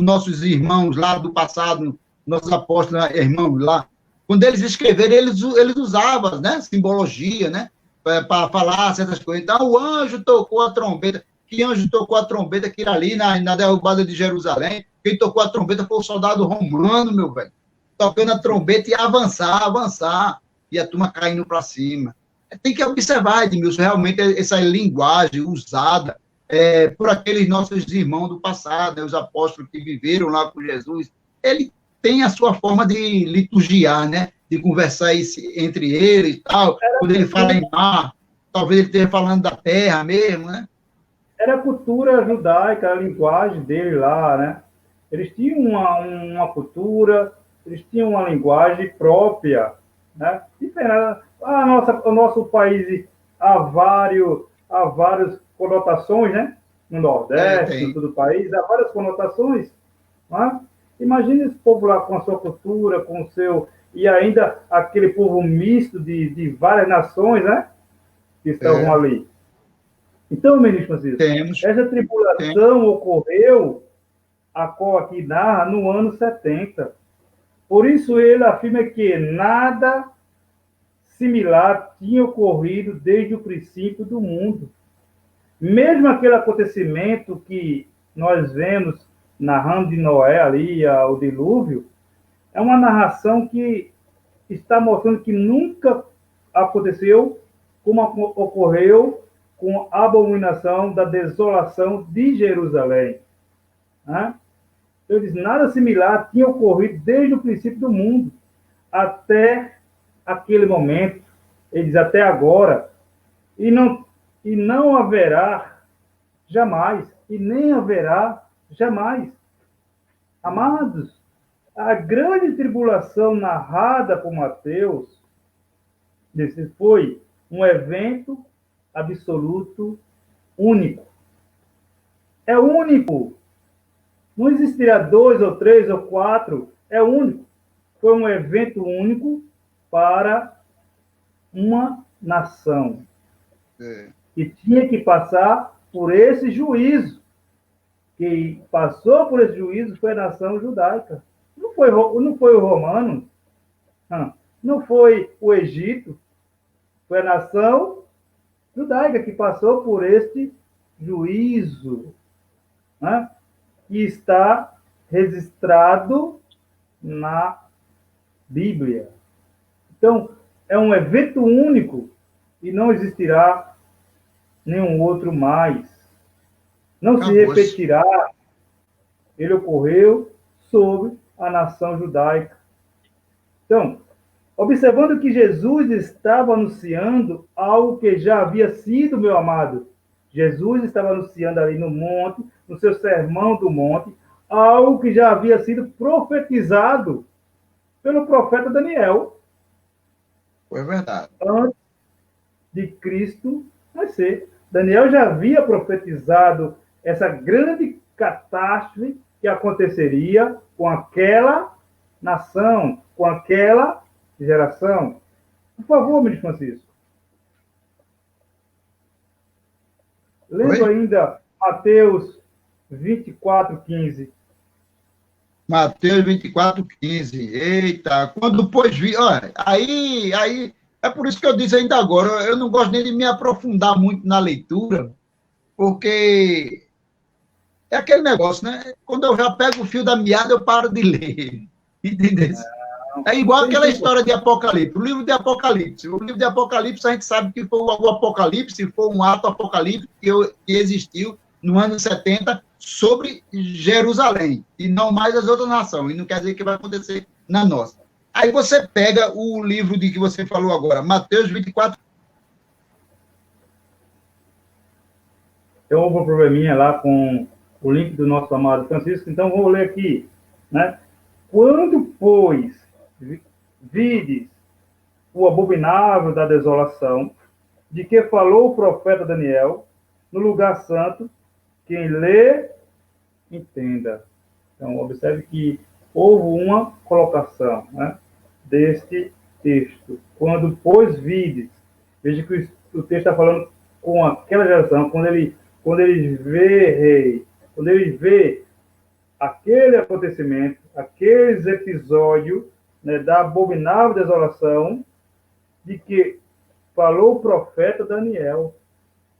S2: nossos irmãos lá do passado, nossos apóstolos, irmãos lá, quando eles escreveram, eles usavam, né, simbologia, né, para falar certas coisas. Então, o anjo tocou a trombeta. Que anjo tocou a trombeta aquilo ali na derrubada de Jerusalém? Quem tocou a trombeta foi o soldado romano, meu velho. Tocando a trombeta e avançar, avançar. E a turma caindo para cima. Tem que observar, Edmilson, realmente essa linguagem usada por aqueles nossos irmãos do passado, né, os apóstolos que viveram lá com Jesus. Ele tem a sua forma de liturgiar, né? De conversar entre eles e tal. Quando ele fala em mar, talvez ele esteja falando da terra mesmo, né?
S1: era a cultura judaica, a linguagem dele lá, né? Eles tinham uma cultura, eles tinham uma linguagem própria, né? Diferente. O nosso país há várias conotações, né? No Nordeste, no
S2: Tem.
S1: sul do país, há várias conotações, né? Imagine esse povo lá com a sua cultura, com o seu... E ainda aquele povo misto de várias nações, né? Que estavam
S2: É,
S1: ali. Então, ministro Francisco,
S2: temos.
S1: essa
S2: Tem.
S1: tribulação ocorreu, a qual aqui narra, no ano 70. Por isso ele afirma que nada similar tinha ocorrido desde o princípio do mundo. Mesmo aquele acontecimento que nós vemos narrando de Noé ali, o dilúvio, é uma narração que está mostrando que nunca aconteceu como ocorreu com a abominação da desolação de Jerusalém. Né? Então, diz, nada similar tinha ocorrido desde o princípio do mundo até aquele momento. Ele diz, até agora. E não haverá jamais. E nem haverá jamais. Amados, a grande tribulação narrada por Mateus foi um evento absoluto único. é único. Não existirá dois ou três ou quatro, é único. Foi um evento único para uma nação. E tinha que passar por esse juízo. Quem passou por esse juízo foi a nação judaica. Não foi o romano, não foi o Egito, foi a nação judaica que passou por este juízo, né? Que está registrado na Bíblia. Então, é um evento único e não existirá nenhum outro mais. Não se repetirá. Ele ocorreu sobre a nação judaica. Então, observando que Jesus estava anunciando algo que já havia sido, meu amado. Jesus estava anunciando ali no monte, no seu sermão do monte, algo que já havia sido profetizado pelo profeta Daniel.
S2: Foi verdade.
S1: Antes de Cristo nascer. Daniel já havia profetizado essa grande catástrofe que aconteceria com aquela nação, com aquela geração. Por favor, ministro Francisco. Lendo ainda Mateus 24:15.
S2: Mateus 24:15. Eita, quando pois vi. Olha, aí. É por isso que eu disse ainda agora, eu não gosto nem de me aprofundar muito na leitura, porque é aquele negócio, né? Quando eu já pego o fio da meada, eu paro de ler. Entendeu? É igual aquela história de Apocalipse. O livro de Apocalipse. O livro de Apocalipse, a gente sabe que foi o Apocalipse, foi um ato apocalíptico que existiu no ano 70 sobre Jerusalém, e não mais as outras nações. E não quer dizer que vai acontecer na nossa. Aí você pega o livro de que você falou agora, Mateus 24.
S1: Então, houve um probleminha lá com o link do nosso amado Francisco, então vou ler aqui, né? Quando, pois, vides o abominável da desolação, de que falou o profeta Daniel, no lugar santo, quem lê, entenda. Então, observe que houve uma colocação, né, deste texto. Quando, pois, vides, veja que o texto está falando com aquela geração, quando ele vê, quando ele vê aquele acontecimento, aqueles episódios, né, da abominável desolação, de que falou o profeta Daniel,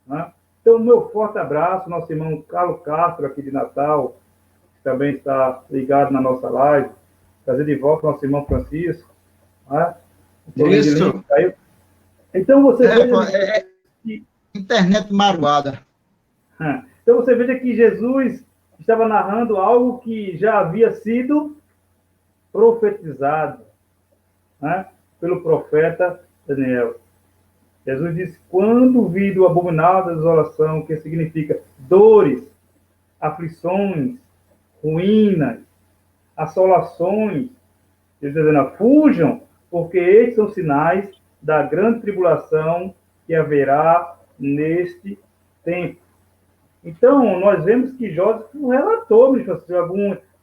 S1: né? Então, meu forte abraço, nosso irmão Carlos Castro, aqui de Natal, que também está ligado na nossa live, trazer de volta nosso irmão Francisco, né?
S2: Isso.
S1: Então, você veja
S2: que... internet maruada.
S1: Então, você veja que Jesus estava narrando algo que já havia sido profetizado, né, pelo profeta Daniel. Jesus disse, quando vi do abominável da desolação, que significa dores, aflições, ruínas, assolações, ele está dizendo, fujam, porque estes são sinais da grande tribulação que haverá neste tempo. Então, nós vemos que Jó relatou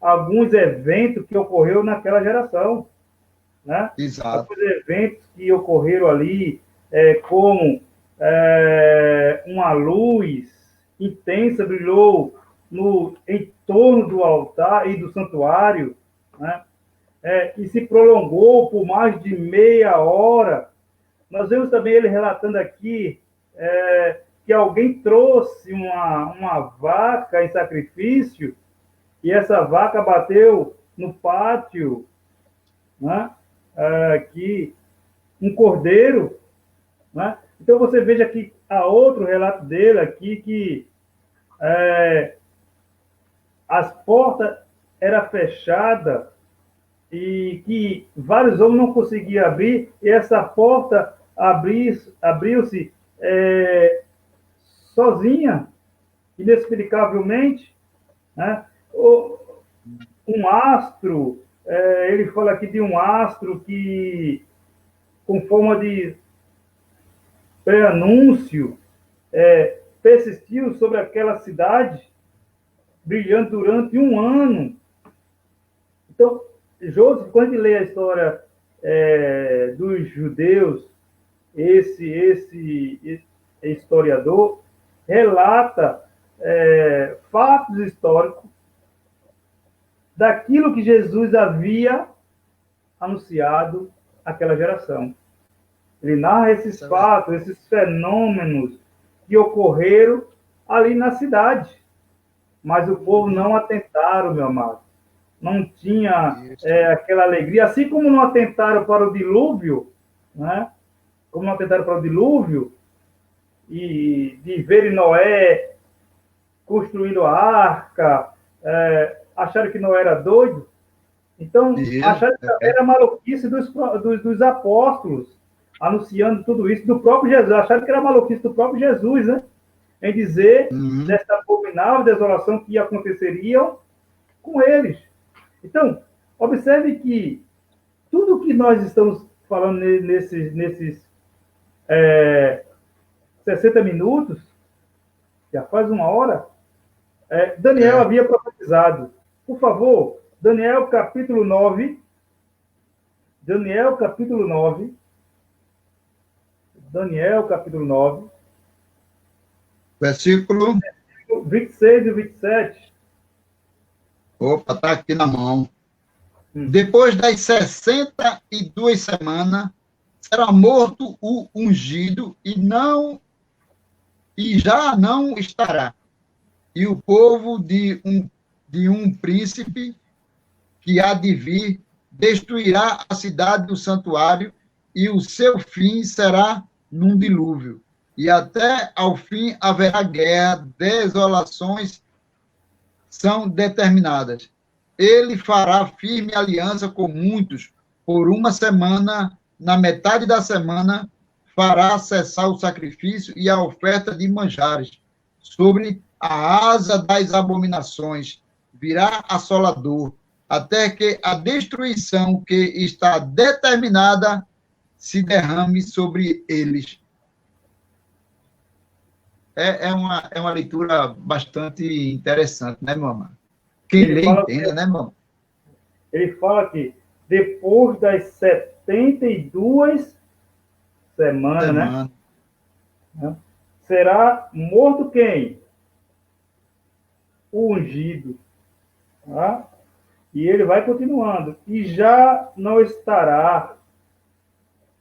S1: alguns eventos que ocorreram naquela geração, né?
S2: Exato.
S1: Alguns eventos que ocorreram ali, como uma luz intensa brilhou em torno do altar e do santuário, né? E se prolongou por mais de meia hora. Nós vemos também ele relatando aqui que alguém trouxe uma vaca em sacrifício e essa vaca bateu no pátio, né? Aqui, um cordeiro, né? Então, você veja que há outro relato dele aqui, que as portas eram fechadas e que vários homens não conseguiam abrir, e essa porta abriu-se sozinha, inexplicavelmente, né? Um astro, ele fala aqui de um astro que, com forma de pré-anúncio, persistiu sobre aquela cidade, brilhando durante um ano. Então, Joseph, quando a gente lê a história dos judeus, esse historiador relata fatos históricos daquilo que Jesus havia anunciado àquela geração. Ele narra esses fatos, esses fenômenos que ocorreram ali na cidade. Mas o povo não atentaram, meu amado. Não tinha aquela alegria. Assim como não atentaram para o dilúvio, né? Como não atentaram para o dilúvio, e de verem Noé construindo a arca, acharam que Noé era doido. Então, acharam que era maluquice dos apóstolos, anunciando tudo isso, do próprio Jesus. Acharam que era maluquice do próprio Jesus, né? Em dizer dessa abominável desolação que aconteceria com eles. Então, observe que tudo que nós estamos falando nesses 60 minutos, já faz uma hora, Daniel havia profetizado. Por favor, Daniel capítulo 9. Daniel capítulo 9. Daniel capítulo 9.
S2: Versículo
S1: 26 e 27.
S2: Opa, está aqui na mão. Depois das 62 semanas, será morto o ungido e já não estará. E o povo de um príncipe que há de vir destruirá a cidade do santuário, e o seu fim será num dilúvio. E até ao fim haverá guerra, desolações são determinadas. Ele fará firme aliança com muitos por uma semana. Na metade da semana fará cessar o sacrifício e a oferta de manjares. Sobre a asa das abominações virá assolador, até que a destruição que está determinada se derrame sobre eles. É uma leitura bastante interessante, né, meu amado? Quem lê entenda, né, meu amado?
S1: Ele fala que depois das 72 semanas, né, será morto quem? O ungido. Tá? E ele vai continuando. E já não estará.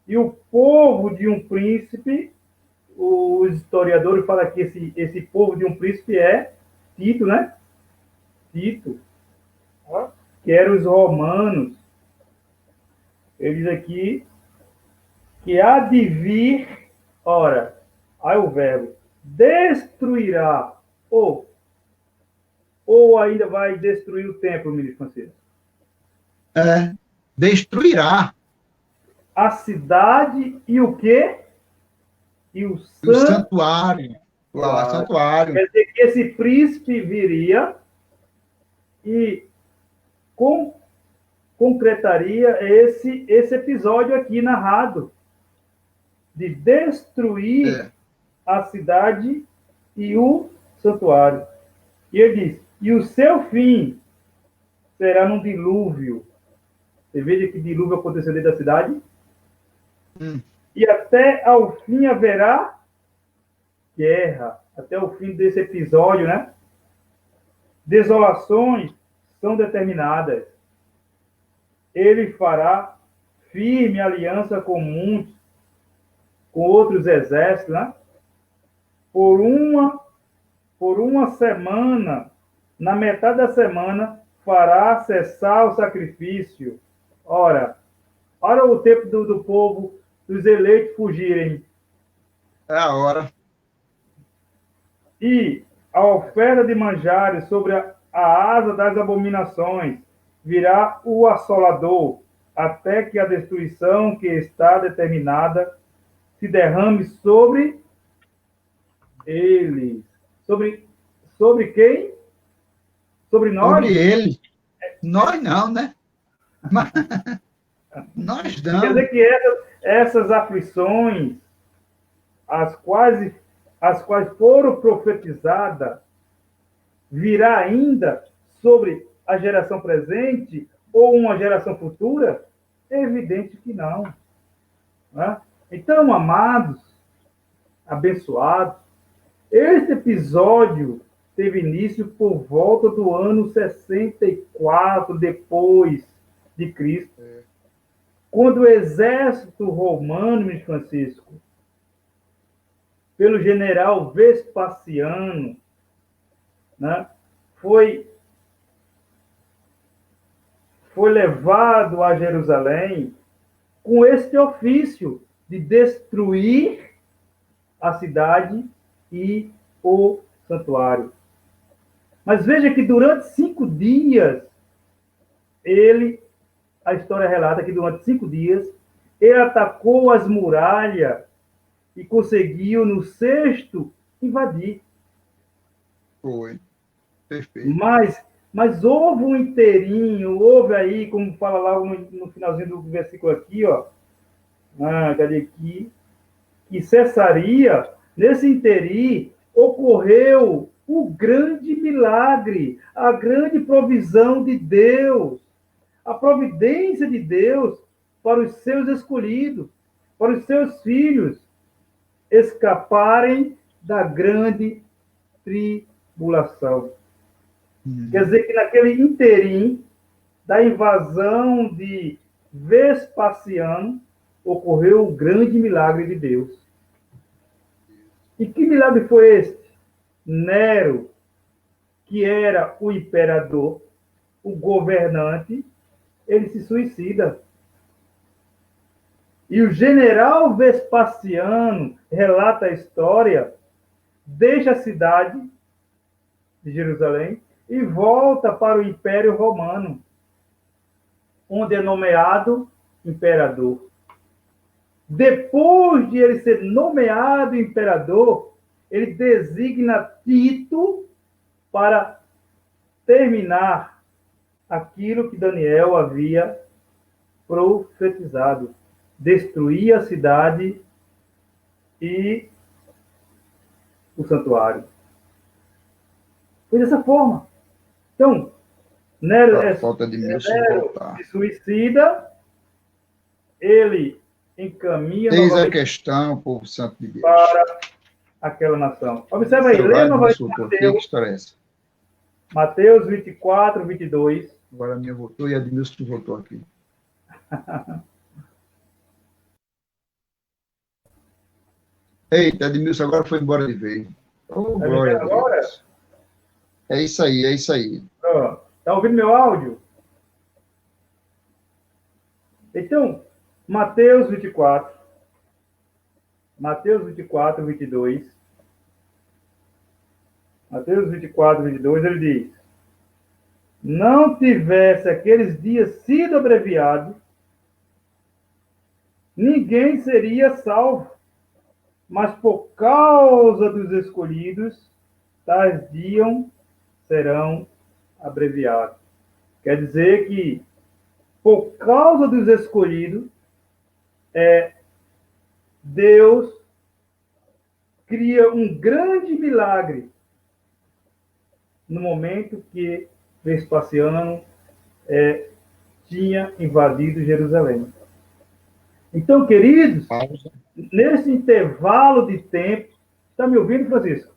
S1: E o povo de um príncipe, os historiadores falam que esse povo de um príncipe é Tito, né? Tito, que eram os romanos. Ele diz aqui que há de vir, ora, aí o verbo, destruirá, ou ainda vai destruir o templo, ministro Francisco?
S2: Destruirá.
S1: A cidade e o quê? E o
S2: santuário. Lá, santuário.
S1: Quer dizer que esse príncipe viria e concretaria esse episódio aqui narrado de destruir a cidade e o santuário. E ele diz, e o seu fim será num dilúvio. Você veja que dilúvio aconteceu dentro da cidade? E até ao fim haverá guerra. Até o fim desse episódio, né? Desolações são determinadas. Ele fará firme aliança com muitos, com outros exércitos, né? Por uma semana, na metade da semana, fará cessar o sacrifício. Ora o tempo do povo, dos eleitos fugirem.
S2: É a hora.
S1: E a oferta de manjares sobre a asa das abominações virá o assolador, até que a destruição que está determinada se derrame sobre eles. Sobre quem? Sobre nós?
S2: Sobre ele. Nós não, né? Nós não.
S1: Quer dizer que essas aflições, as quais foram profetizadas virá ainda sobre a geração presente ou uma geração futura? É evidente que não. Né? Então, amados, abençoados, esse episódio teve início por volta do ano 64 depois de Cristo, quando o exército romano, de Francisco, pelo general Vespasiano, né, foi levado a Jerusalém com este ofício de destruir a cidade e o santuário. Mas veja que durante 5 dias, a história relata que durante 5 dias, ele atacou as muralhas e conseguiu, no 6º, invadir.
S2: Foi. Perfeito.
S1: Mas houve um inteirinho, houve aí, como fala lá no finalzinho do versículo aqui, ó, cadê aqui? Que cessaria, nesse inteirinho, ocorreu o grande milagre, a grande provisão de Deus, a providência de Deus para os seus escolhidos, para os seus filhos escaparem da grande tribulação. Quer dizer que naquele inteirinho da invasão de Vespasiano ocorreu o grande milagre de Deus. E que milagre foi este? Nero, que era o imperador, o governante, ele se suicida. E o general Vespasiano, relata a história, deixa a cidade de Jerusalém e volta para o Império Romano, onde é nomeado imperador. Depois de ele ser nomeado imperador, ele designa Tito para terminar aquilo que Daniel havia profetizado: destruir a cidade e o santuário. Foi dessa forma. Então, Nero se suicida, ele encaminha
S2: Eis a questão, povo santo de Deus,
S1: para aquela nação. Observa aí, lê novamente Mateus 24, 22.
S2: Agora a minha voltou e a Edmilson voltou aqui. Eita, Edmilson agora foi embora de vez. Oh, glória a Deus. É isso aí, é isso aí.
S1: Está ouvindo meu áudio? Então, Mateus 24, 22. Mateus 24, 22, ele diz: não tivesse aqueles dias sido abreviados, ninguém seria salvo, mas por causa dos escolhidos, tais dias serão abreviados. Quer dizer que, por causa dos escolhidos, Deus cria um grande milagre no momento que Vespasiano tinha invadido Jerusalém. Então, queridos, nesse intervalo de tempo... Está me ouvindo, Francisco?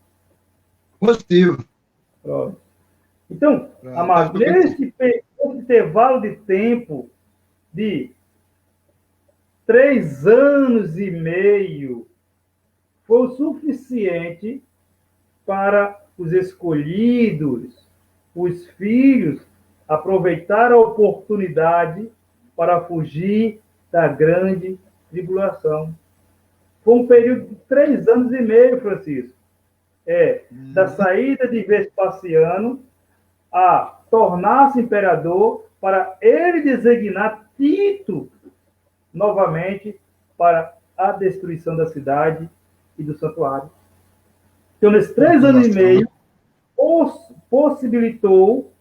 S2: Positivo.
S1: Pronto. Então, amados, nesse intervalo de tempo de 3 anos e meio, foi o suficiente para os escolhidos, os filhos, aproveitar a oportunidade para fugir da grande tribulação. Foi um período de 3 anos e meio, Francisco. Da saída de Vespasiano a tornar-se imperador, para ele designar Tito novamente para a destruição da cidade e do santuário. Então, nesses 3 anos e meio, possibilitou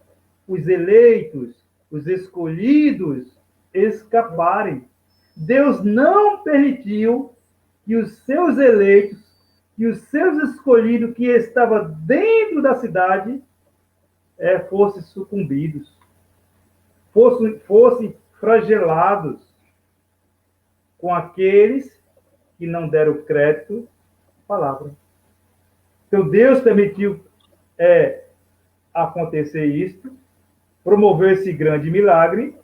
S1: os eleitos, os escolhidos, escaparem. Deus não permitiu que os seus eleitos, que os seus escolhidos que estavam dentro da cidade, fossem sucumbidos, fossem flagelados com aqueles que não deram crédito à palavra. Então, Deus permitiu acontecer isto, promoveu esse grande milagre,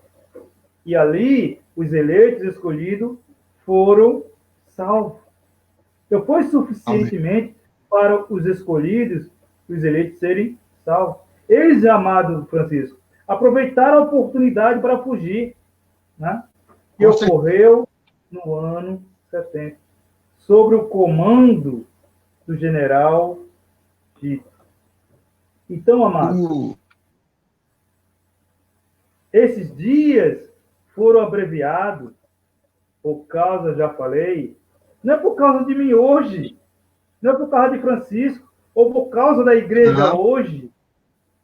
S1: e ali os eleitos escolhidos foram salvos. Então, foi suficientemente para os escolhidos, os eleitos serem salvos. Eles, amado Francisco, aproveitaram a oportunidade para fugir, né? Que ocorreu no ano 70, sob o comando do general Tito. Então, amado, esses dias foram abreviados por causa, já falei, não é por causa de mim hoje, não é por causa de Francisco, ou por causa da igreja hoje.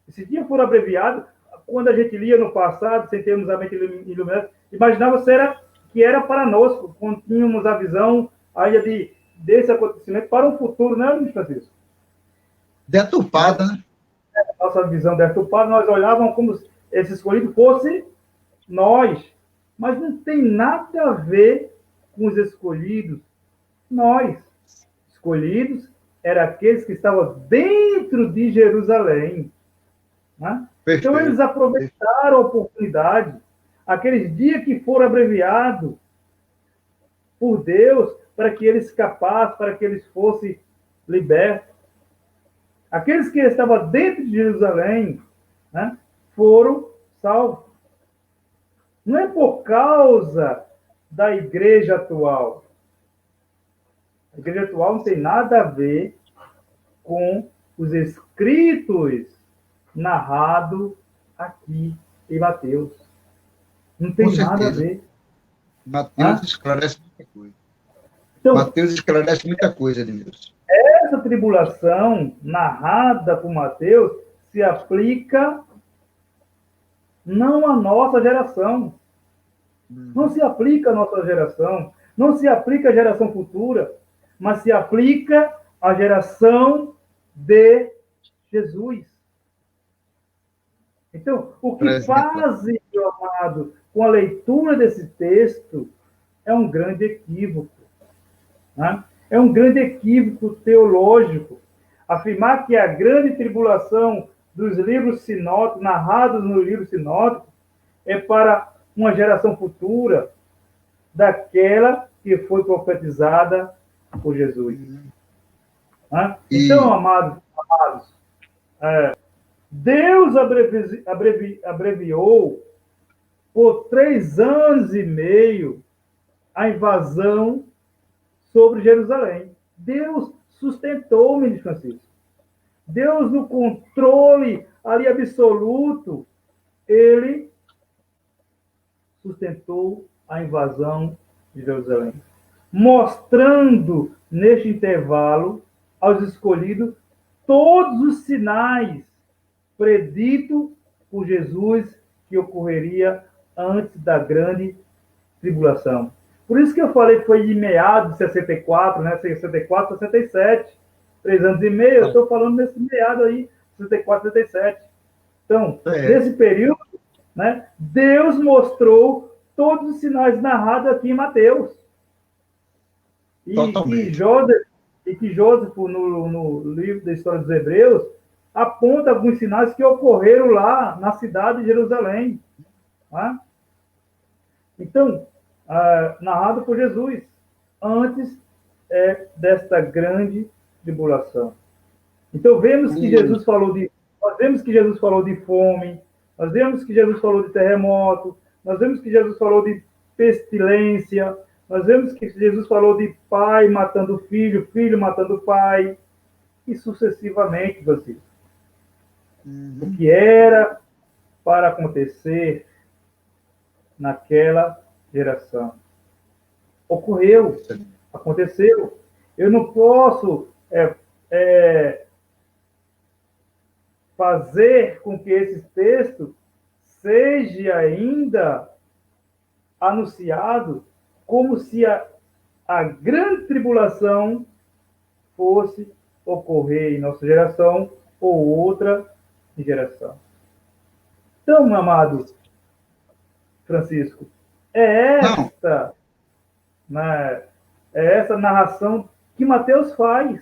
S1: Esses dias foram abreviados. Quando a gente lia no passado, sem termos a mente iluminada, imaginava que era para nós, quando tínhamos a visão ainda desse acontecimento para um futuro, não é, Luiz Francisco?
S2: Deturpada, né?
S1: Nossa visão deturpada, nós olhávamos como se esse escolhido fosse nós. Mas não tem nada a ver com os escolhidos. Nós, escolhidos, eram aqueles que estavam dentro de Jerusalém. Né? Então, eles aproveitaram a oportunidade, aqueles dias que foram abreviados por Deus, para que eles escapassem, para que eles fossem libertos. Aqueles que estavam dentro de Jerusalém, né, foram salvos. Não é por causa da igreja atual. A igreja atual não tem nada a ver com os escritos narrados aqui em Mateus. Não tem nada a ver.
S2: Mateus esclarece muita coisa. Então, Mateus esclarece muita coisa, Edmilson.
S1: Essa tribulação narrada por Mateus se aplica não à nossa geração. Não se aplica à nossa geração. Não se aplica à geração futura, mas se aplica à geração de Jesus. Então, o que fazem, meu amado, com a leitura desse texto é um grande equívoco. Né? É um grande equívoco teológico. Afirmar que a grande tribulação dos livros sinóticos, narrados no livro sinótico, é para uma geração futura daquela que foi profetizada por Jesus. Então, amados, Deus abreviou por 3 anos e meio a invasão sobre Jerusalém. Deus sustentou, ministro Francisco. Deus, no controle ali absoluto, ele sustentou a invasão de Jerusalém, mostrando neste intervalo aos escolhidos todos os sinais preditos por Jesus que ocorreria antes da grande tribulação. Por isso que eu falei que foi de meados de 64, né? 64, 67, 3 anos e meio, eu estou falando nesse meado aí, 64, 67. Então, nesse período, né, Deus mostrou todos os sinais narrados aqui em Mateus. E que Joseph, no livro da História dos Hebreus, aponta alguns sinais que ocorreram lá na cidade de Jerusalém. Tá? Então, narrado por Jesus, antes desta grande tribulação. Então, vemos que Jesus falou de fome, nós vemos que Jesus falou de terremoto, nós vemos que Jesus falou de pestilência, nós vemos que Jesus falou de pai matando filho, filho matando pai, e sucessivamente, Francisco. O que era para acontecer naquela geração ocorreu, aconteceu. Eu não posso fazer com que esse texto seja ainda anunciado como se a grande tribulação fosse ocorrer em nossa geração ou outra em geração. Então, meu amado Francisco, é esta, né, é essa narração que Mateus faz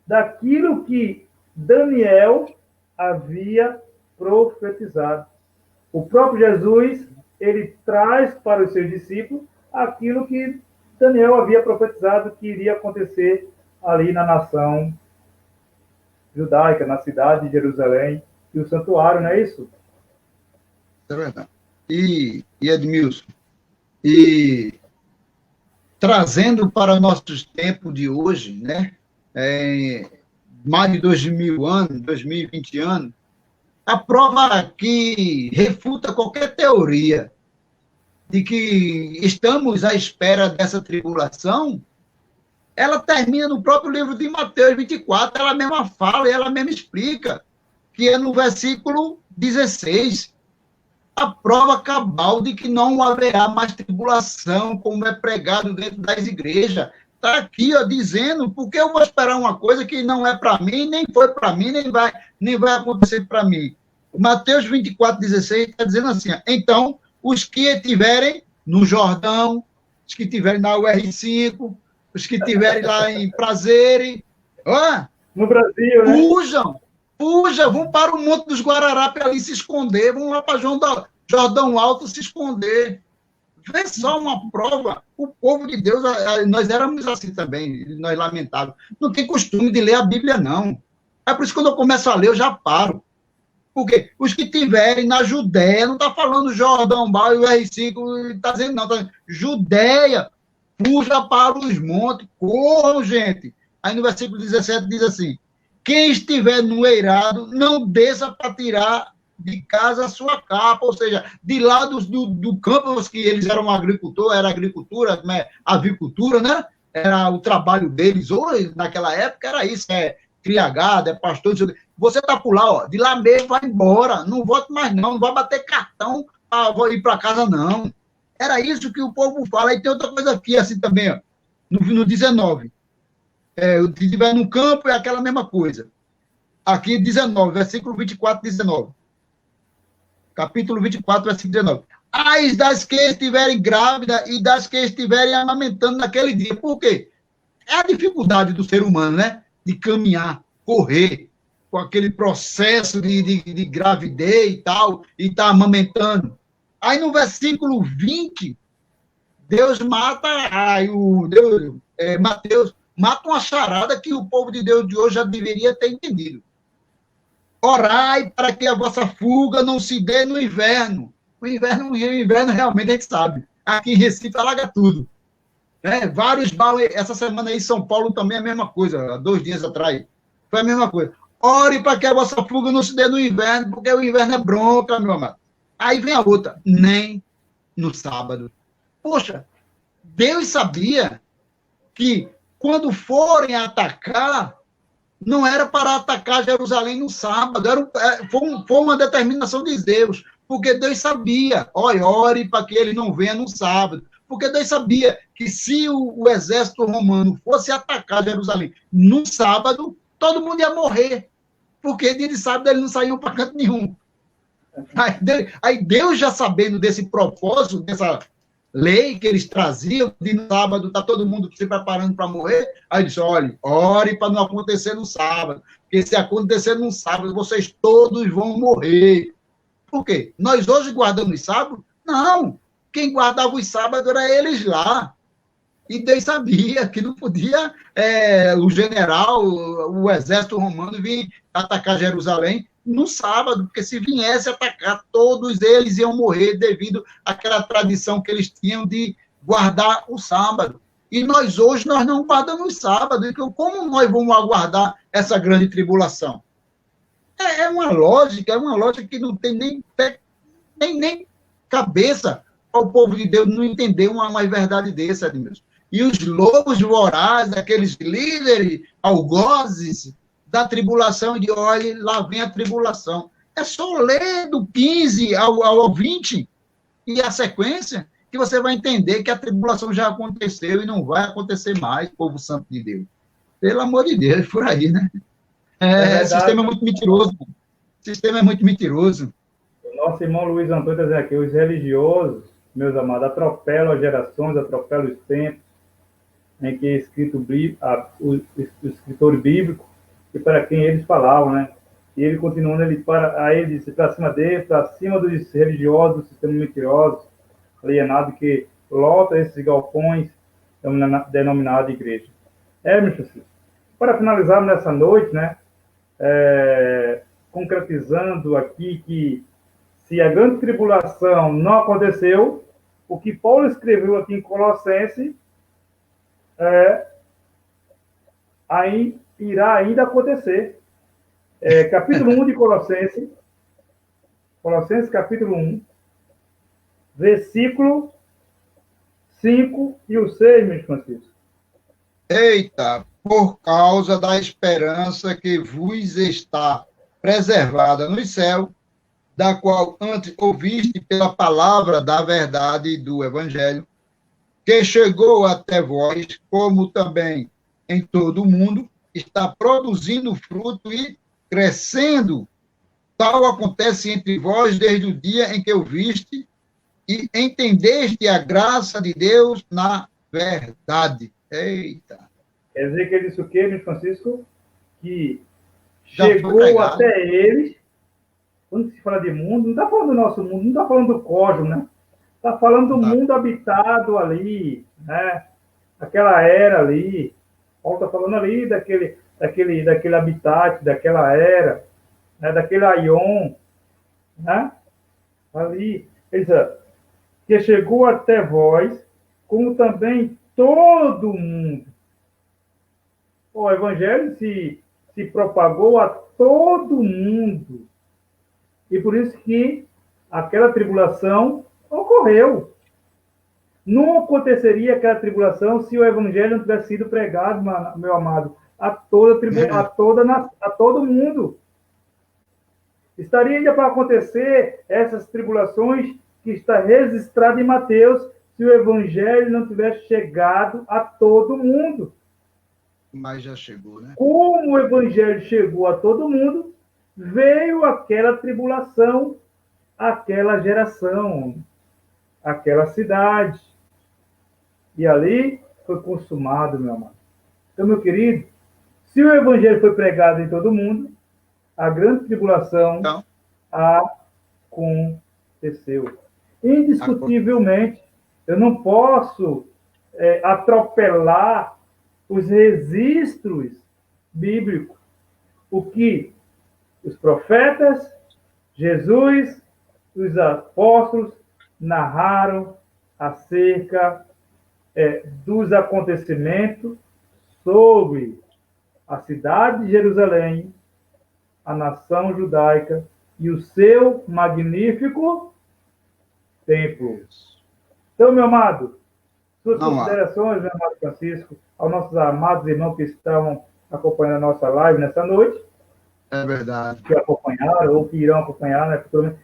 S1: daquilo que Daniel havia profetizado. O próprio Jesus, ele traz para os seus discípulos aquilo que Daniel havia profetizado que iria acontecer ali na nação judaica, na cidade de Jerusalém, e o santuário, não é isso?
S2: É verdade. E Edmilson, e trazendo para nossos tempos de hoje, né, mais de 2000 anos, 2020 anos, a prova que refuta qualquer teoria de que estamos à espera dessa tribulação, ela termina no próprio livro de Mateus 24, ela mesma fala e ela mesma explica, que é no versículo 16, a prova cabal de que não haverá mais tribulação, como é pregado dentro das igrejas. Está aqui, ó, dizendo, porque eu vou esperar uma coisa que não é para mim, nem foi para mim, nem vai acontecer para mim. Mateus 24, 16 está dizendo assim, ó, então, os que estiverem no Jordão, os que estiverem na UR5, os que estiverem lá em Prazeres, ó,
S1: no Brasil, né?
S2: Fujam, vão para o Monte dos Guararapes ali se esconder, vão lá para Jordão Alto se esconder. Vê só uma prova. O povo de Deus, nós éramos assim também, nós lamentáveis. Não tem costume de ler a Bíblia, não. É por isso que quando eu começo a ler, eu já paro. Porque os que tiverem na Judéia, não está falando Jordão, Baio, R5, está dizendo não, está dizendo Judéia, fuja para os montes, corram, gente. Aí no versículo 17 diz assim, quem estiver no eirado, não desça para tirar de casa a sua capa, ou seja, de lá do campo, que eles eram agricultores, era agricultura, avicultura, né? Era o trabalho deles, hoje, naquela época, era isso, cria gado, pastor, você está por lá, ó, de lá mesmo vai embora, não volte mais não vai bater cartão para ir para casa, não. Era isso que o povo fala. E tem outra coisa aqui, assim também, ó, no 19, se estiver no campo, é aquela mesma coisa. Aqui, 19, versículo 24, 19. Capítulo 24, versículo 19. Ai das que estiverem grávidas e das que estiverem amamentando naquele dia. Por quê? É a dificuldade do ser humano, né? De caminhar, correr, com aquele processo de gravidez e tal, e tá amamentando. Aí no versículo 20, Deus mata, Mateus mata uma charada que o povo de Deus de hoje já deveria ter entendido. Orai para que a vossa fuga não se dê no inverno. O inverno realmente a gente sabe. Aqui em Recife alaga tudo. Vários balas, essa semana aí em São Paulo também é a mesma coisa, há 2 dias atrás. Foi a mesma coisa. Ore para que a vossa fuga não se dê no inverno, porque o inverno é bronca, meu amado. Aí vem a outra, nem no sábado. Poxa, Deus sabia que quando forem atacar, não era para atacar Jerusalém no sábado, foi uma determinação de Deus, porque Deus sabia, ore para que ele não venha no sábado, porque Deus sabia que se o exército romano fosse atacar Jerusalém no sábado, todo mundo ia morrer, porque dia de sábado eles não saíam para canto nenhum. Aí Deus, já sabendo desse propósito, dessa lei que eles traziam, de no sábado está todo mundo se preparando para morrer, aí disse, olha, ore para não acontecer no sábado, porque se acontecer no sábado, vocês todos vão morrer. Por quê? Nós hoje guardamos sábado? Não, quem guardava os sábados era eles lá. E Deus sabia que não podia o general, o exército romano vir atacar Jerusalém no sábado, porque se viesse atacar, todos eles iam morrer devido àquela tradição que eles tinham de guardar o sábado. E nós hoje não guardamos sábado, então como nós vamos aguardar essa grande tribulação? É uma lógica que não tem nem cabeça para o povo de Deus não entender uma verdade dessa, Edmilson. E os lobos vorazes, aqueles líderes algozes da tribulação, de olha, lá vem a tribulação. É só ler do 15 ao 20 e a sequência que você vai entender que a tribulação já aconteceu e não vai acontecer mais, povo santo de Deus. Pelo amor de Deus, por aí, né? O sistema é muito mentiroso. O sistema é muito mentiroso.
S1: O nosso irmão Luiz Antônio está dizendo aqui, os religiosos, meus amados, atropelam as gerações, atropelam os tempos em que é escrito o escritor bíblico e para quem eles falavam, né? E ele continuando, ele disse, para cima dele, para cima dos religiosos, do sistema mentiroso, alienado que lota esses galpões denominado igreja. Meu Francisco, para finalizarmos nessa noite, né? Concretizando aqui que se a grande tribulação não aconteceu, o que Paulo escreveu aqui em Colossenses aí irá ainda acontecer. Capítulo 1 de Colossenses capítulo 1, versículo 5 e o 6, meu Francisco.
S2: Eita, por causa da esperança que vos está preservada no céu, da qual antes ouviste pela palavra da verdade do Evangelho, que chegou até vós, como também em todo o mundo, está produzindo fruto e crescendo. Tal acontece entre vós desde o dia em que ouviste e entendeste a graça de Deus na verdade. Eita!
S1: Quer dizer que ele disse o quê, meu Francisco? Que chegou até eles. Quando se fala de mundo, não está falando do nosso mundo, não está falando do cosmos, né? Está falando do mundo habitado ali, né? Aquela era ali. Paulo está falando ali daquele habitat, daquela era, né? Daquele aion, né? Ali, ele diz, que chegou até vós, como também todo mundo. O evangelho se propagou a todo mundo. E por isso que aquela tribulação ocorreu. Não aconteceria aquela tribulação se o evangelho não tivesse sido pregado, meu amado, a todo mundo. Estaria ainda para acontecer essas tribulações que está registrado em Mateus, se o evangelho não tivesse chegado a todo mundo.
S2: Mas já chegou, né?
S1: Como o evangelho chegou a todo mundo, veio aquela tribulação, aquela geração, aquela cidade. E ali foi consumado, meu amado. Então, meu querido, se o evangelho foi pregado em todo mundo, a grande tribulação aconteceu. Indiscutivelmente, eu não posso atropelar os registros bíblicos. O que os profetas, Jesus, os apóstolos narraram acerca dos acontecimentos sobre a cidade de Jerusalém, a nação judaica e o seu magnífico templo. Então, meu amado, suas considerações, meu amado Francisco, aos nossos amados irmãos que estão acompanhando a nossa live nessa noite.
S2: É verdade.
S1: Que acompanharam ou que irão acompanhar, né?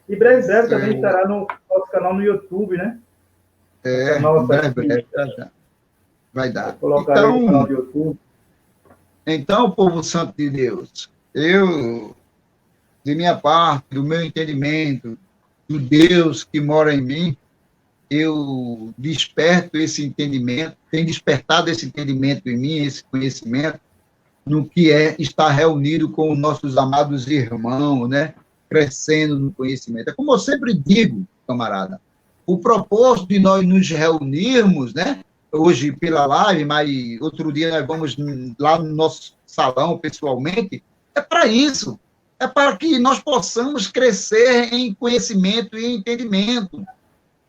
S1: E breve também estará no nosso canal no YouTube, né?
S2: Breve. Vai dar.
S1: Vou colocar aí no canal do YouTube.
S2: Então, povo santo de Deus, eu, de minha parte, do meu entendimento, do Deus que mora em mim, eu desperto esse entendimento, tenho despertado esse entendimento em mim, esse conhecimento, no que é estar reunido com os nossos amados irmãos, né? Crescendo no conhecimento. É como eu sempre digo, camarada, o propósito de nós nos reunirmos, né? Hoje pela live, mas outro dia nós vamos lá no nosso salão pessoalmente, é para isso. É para que nós possamos crescer em conhecimento e entendimento.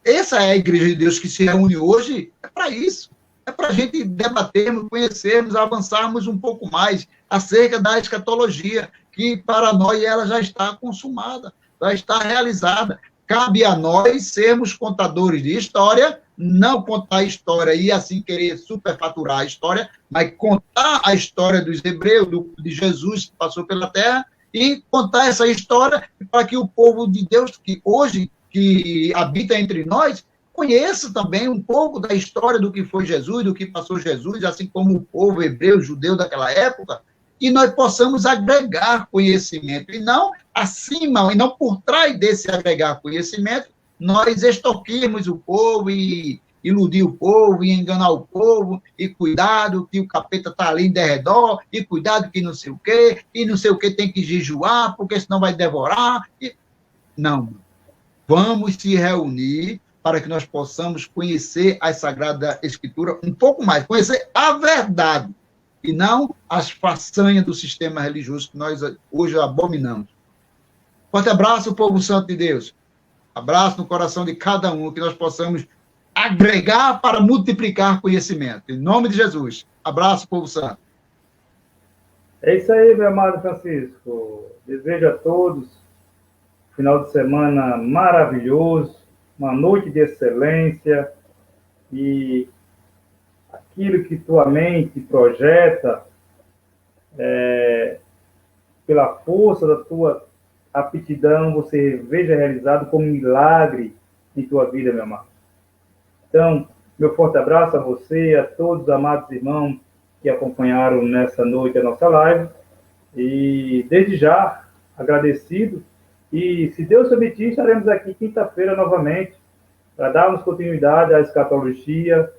S2: Essa é a Igreja de Deus que se reúne hoje, é para isso. É para a gente debatermos, conhecermos, avançarmos um pouco mais acerca da escatologia, que para nós ela já está consumada, já está realizada. Cabe a nós sermos contadores de história, não contar a história e assim querer superfaturar a história, mas contar a história dos hebreus, de Jesus que passou pela terra, e contar essa história para que o povo de Deus, que hoje que habita entre nós, conheça também um pouco da história do que foi Jesus, do que passou Jesus, assim como o povo hebreu, judeu daquela época, e nós possamos agregar conhecimento, e não acima, e não por trás desse agregar conhecimento, nós extorquirmos o povo e iludir o povo e enganar o povo, e cuidado que o capeta está ali em derredor, e cuidado que não sei o quê, e não sei o que tem que jejuar, porque senão vai devorar. Não, vamos se reunir para que nós possamos conhecer a Sagrada Escritura um pouco mais, conhecer a verdade, e não as façanhas do sistema religioso que nós hoje abominamos. Forte abraço, povo santo de Deus. Abraço no coração de cada um, que nós possamos agregar para multiplicar conhecimento. Em nome de Jesus. Abraço, povo santo.
S1: É isso aí, meu amado Francisco. Desejo a todos um final de semana maravilhoso, uma noite de excelência, e aquilo que tua mente projeta, pela força da tua aptidão, você veja realizado como um milagre em tua vida, meu amado. Então, meu forte abraço a você e a todos os amados irmãos que acompanharam nessa noite a nossa live. E, desde já, agradecido. E, se Deus permitir, estaremos aqui quinta-feira novamente para darmos continuidade à escatologia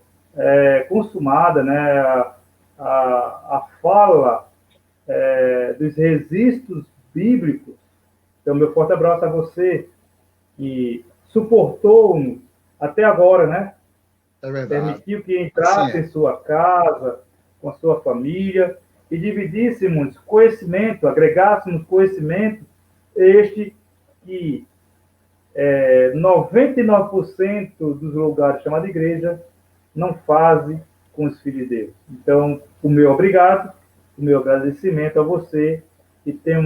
S1: consumada, né? A fala dos registros bíblicos. Então, meu forte abraço a você que suportou-nos até agora, né?
S2: É verdade.
S1: Permitiu que entrasse em sua casa, com a sua família, e dividíssemos conhecimento, agregássemos conhecimento, este que 99% dos lugares chamados igreja não fazem com os filhos de Deus. Então, o meu obrigado, o meu agradecimento a você, e tenha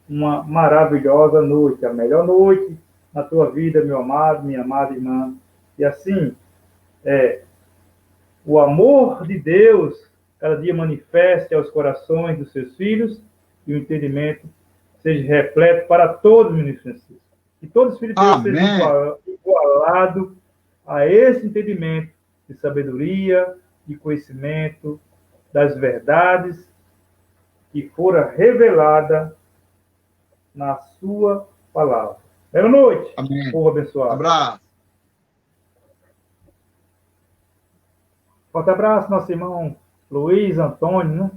S1: uma maravilhosa noite, a melhor noite na tua vida, meu amado, minha amada irmã. E assim, o amor de Deus cada dia manifeste aos corações dos seus filhos, e o entendimento seja repleto para todos, ministro Francisco. Que todos os filhos de Deus sejam igualados a esse entendimento de sabedoria, de conhecimento das verdades que fora revelada na sua palavra. Boa noite,
S2: amém.
S1: Povo abençoado.
S2: Abraço.
S1: Forte abraço, nosso irmão Luiz Antônio, né?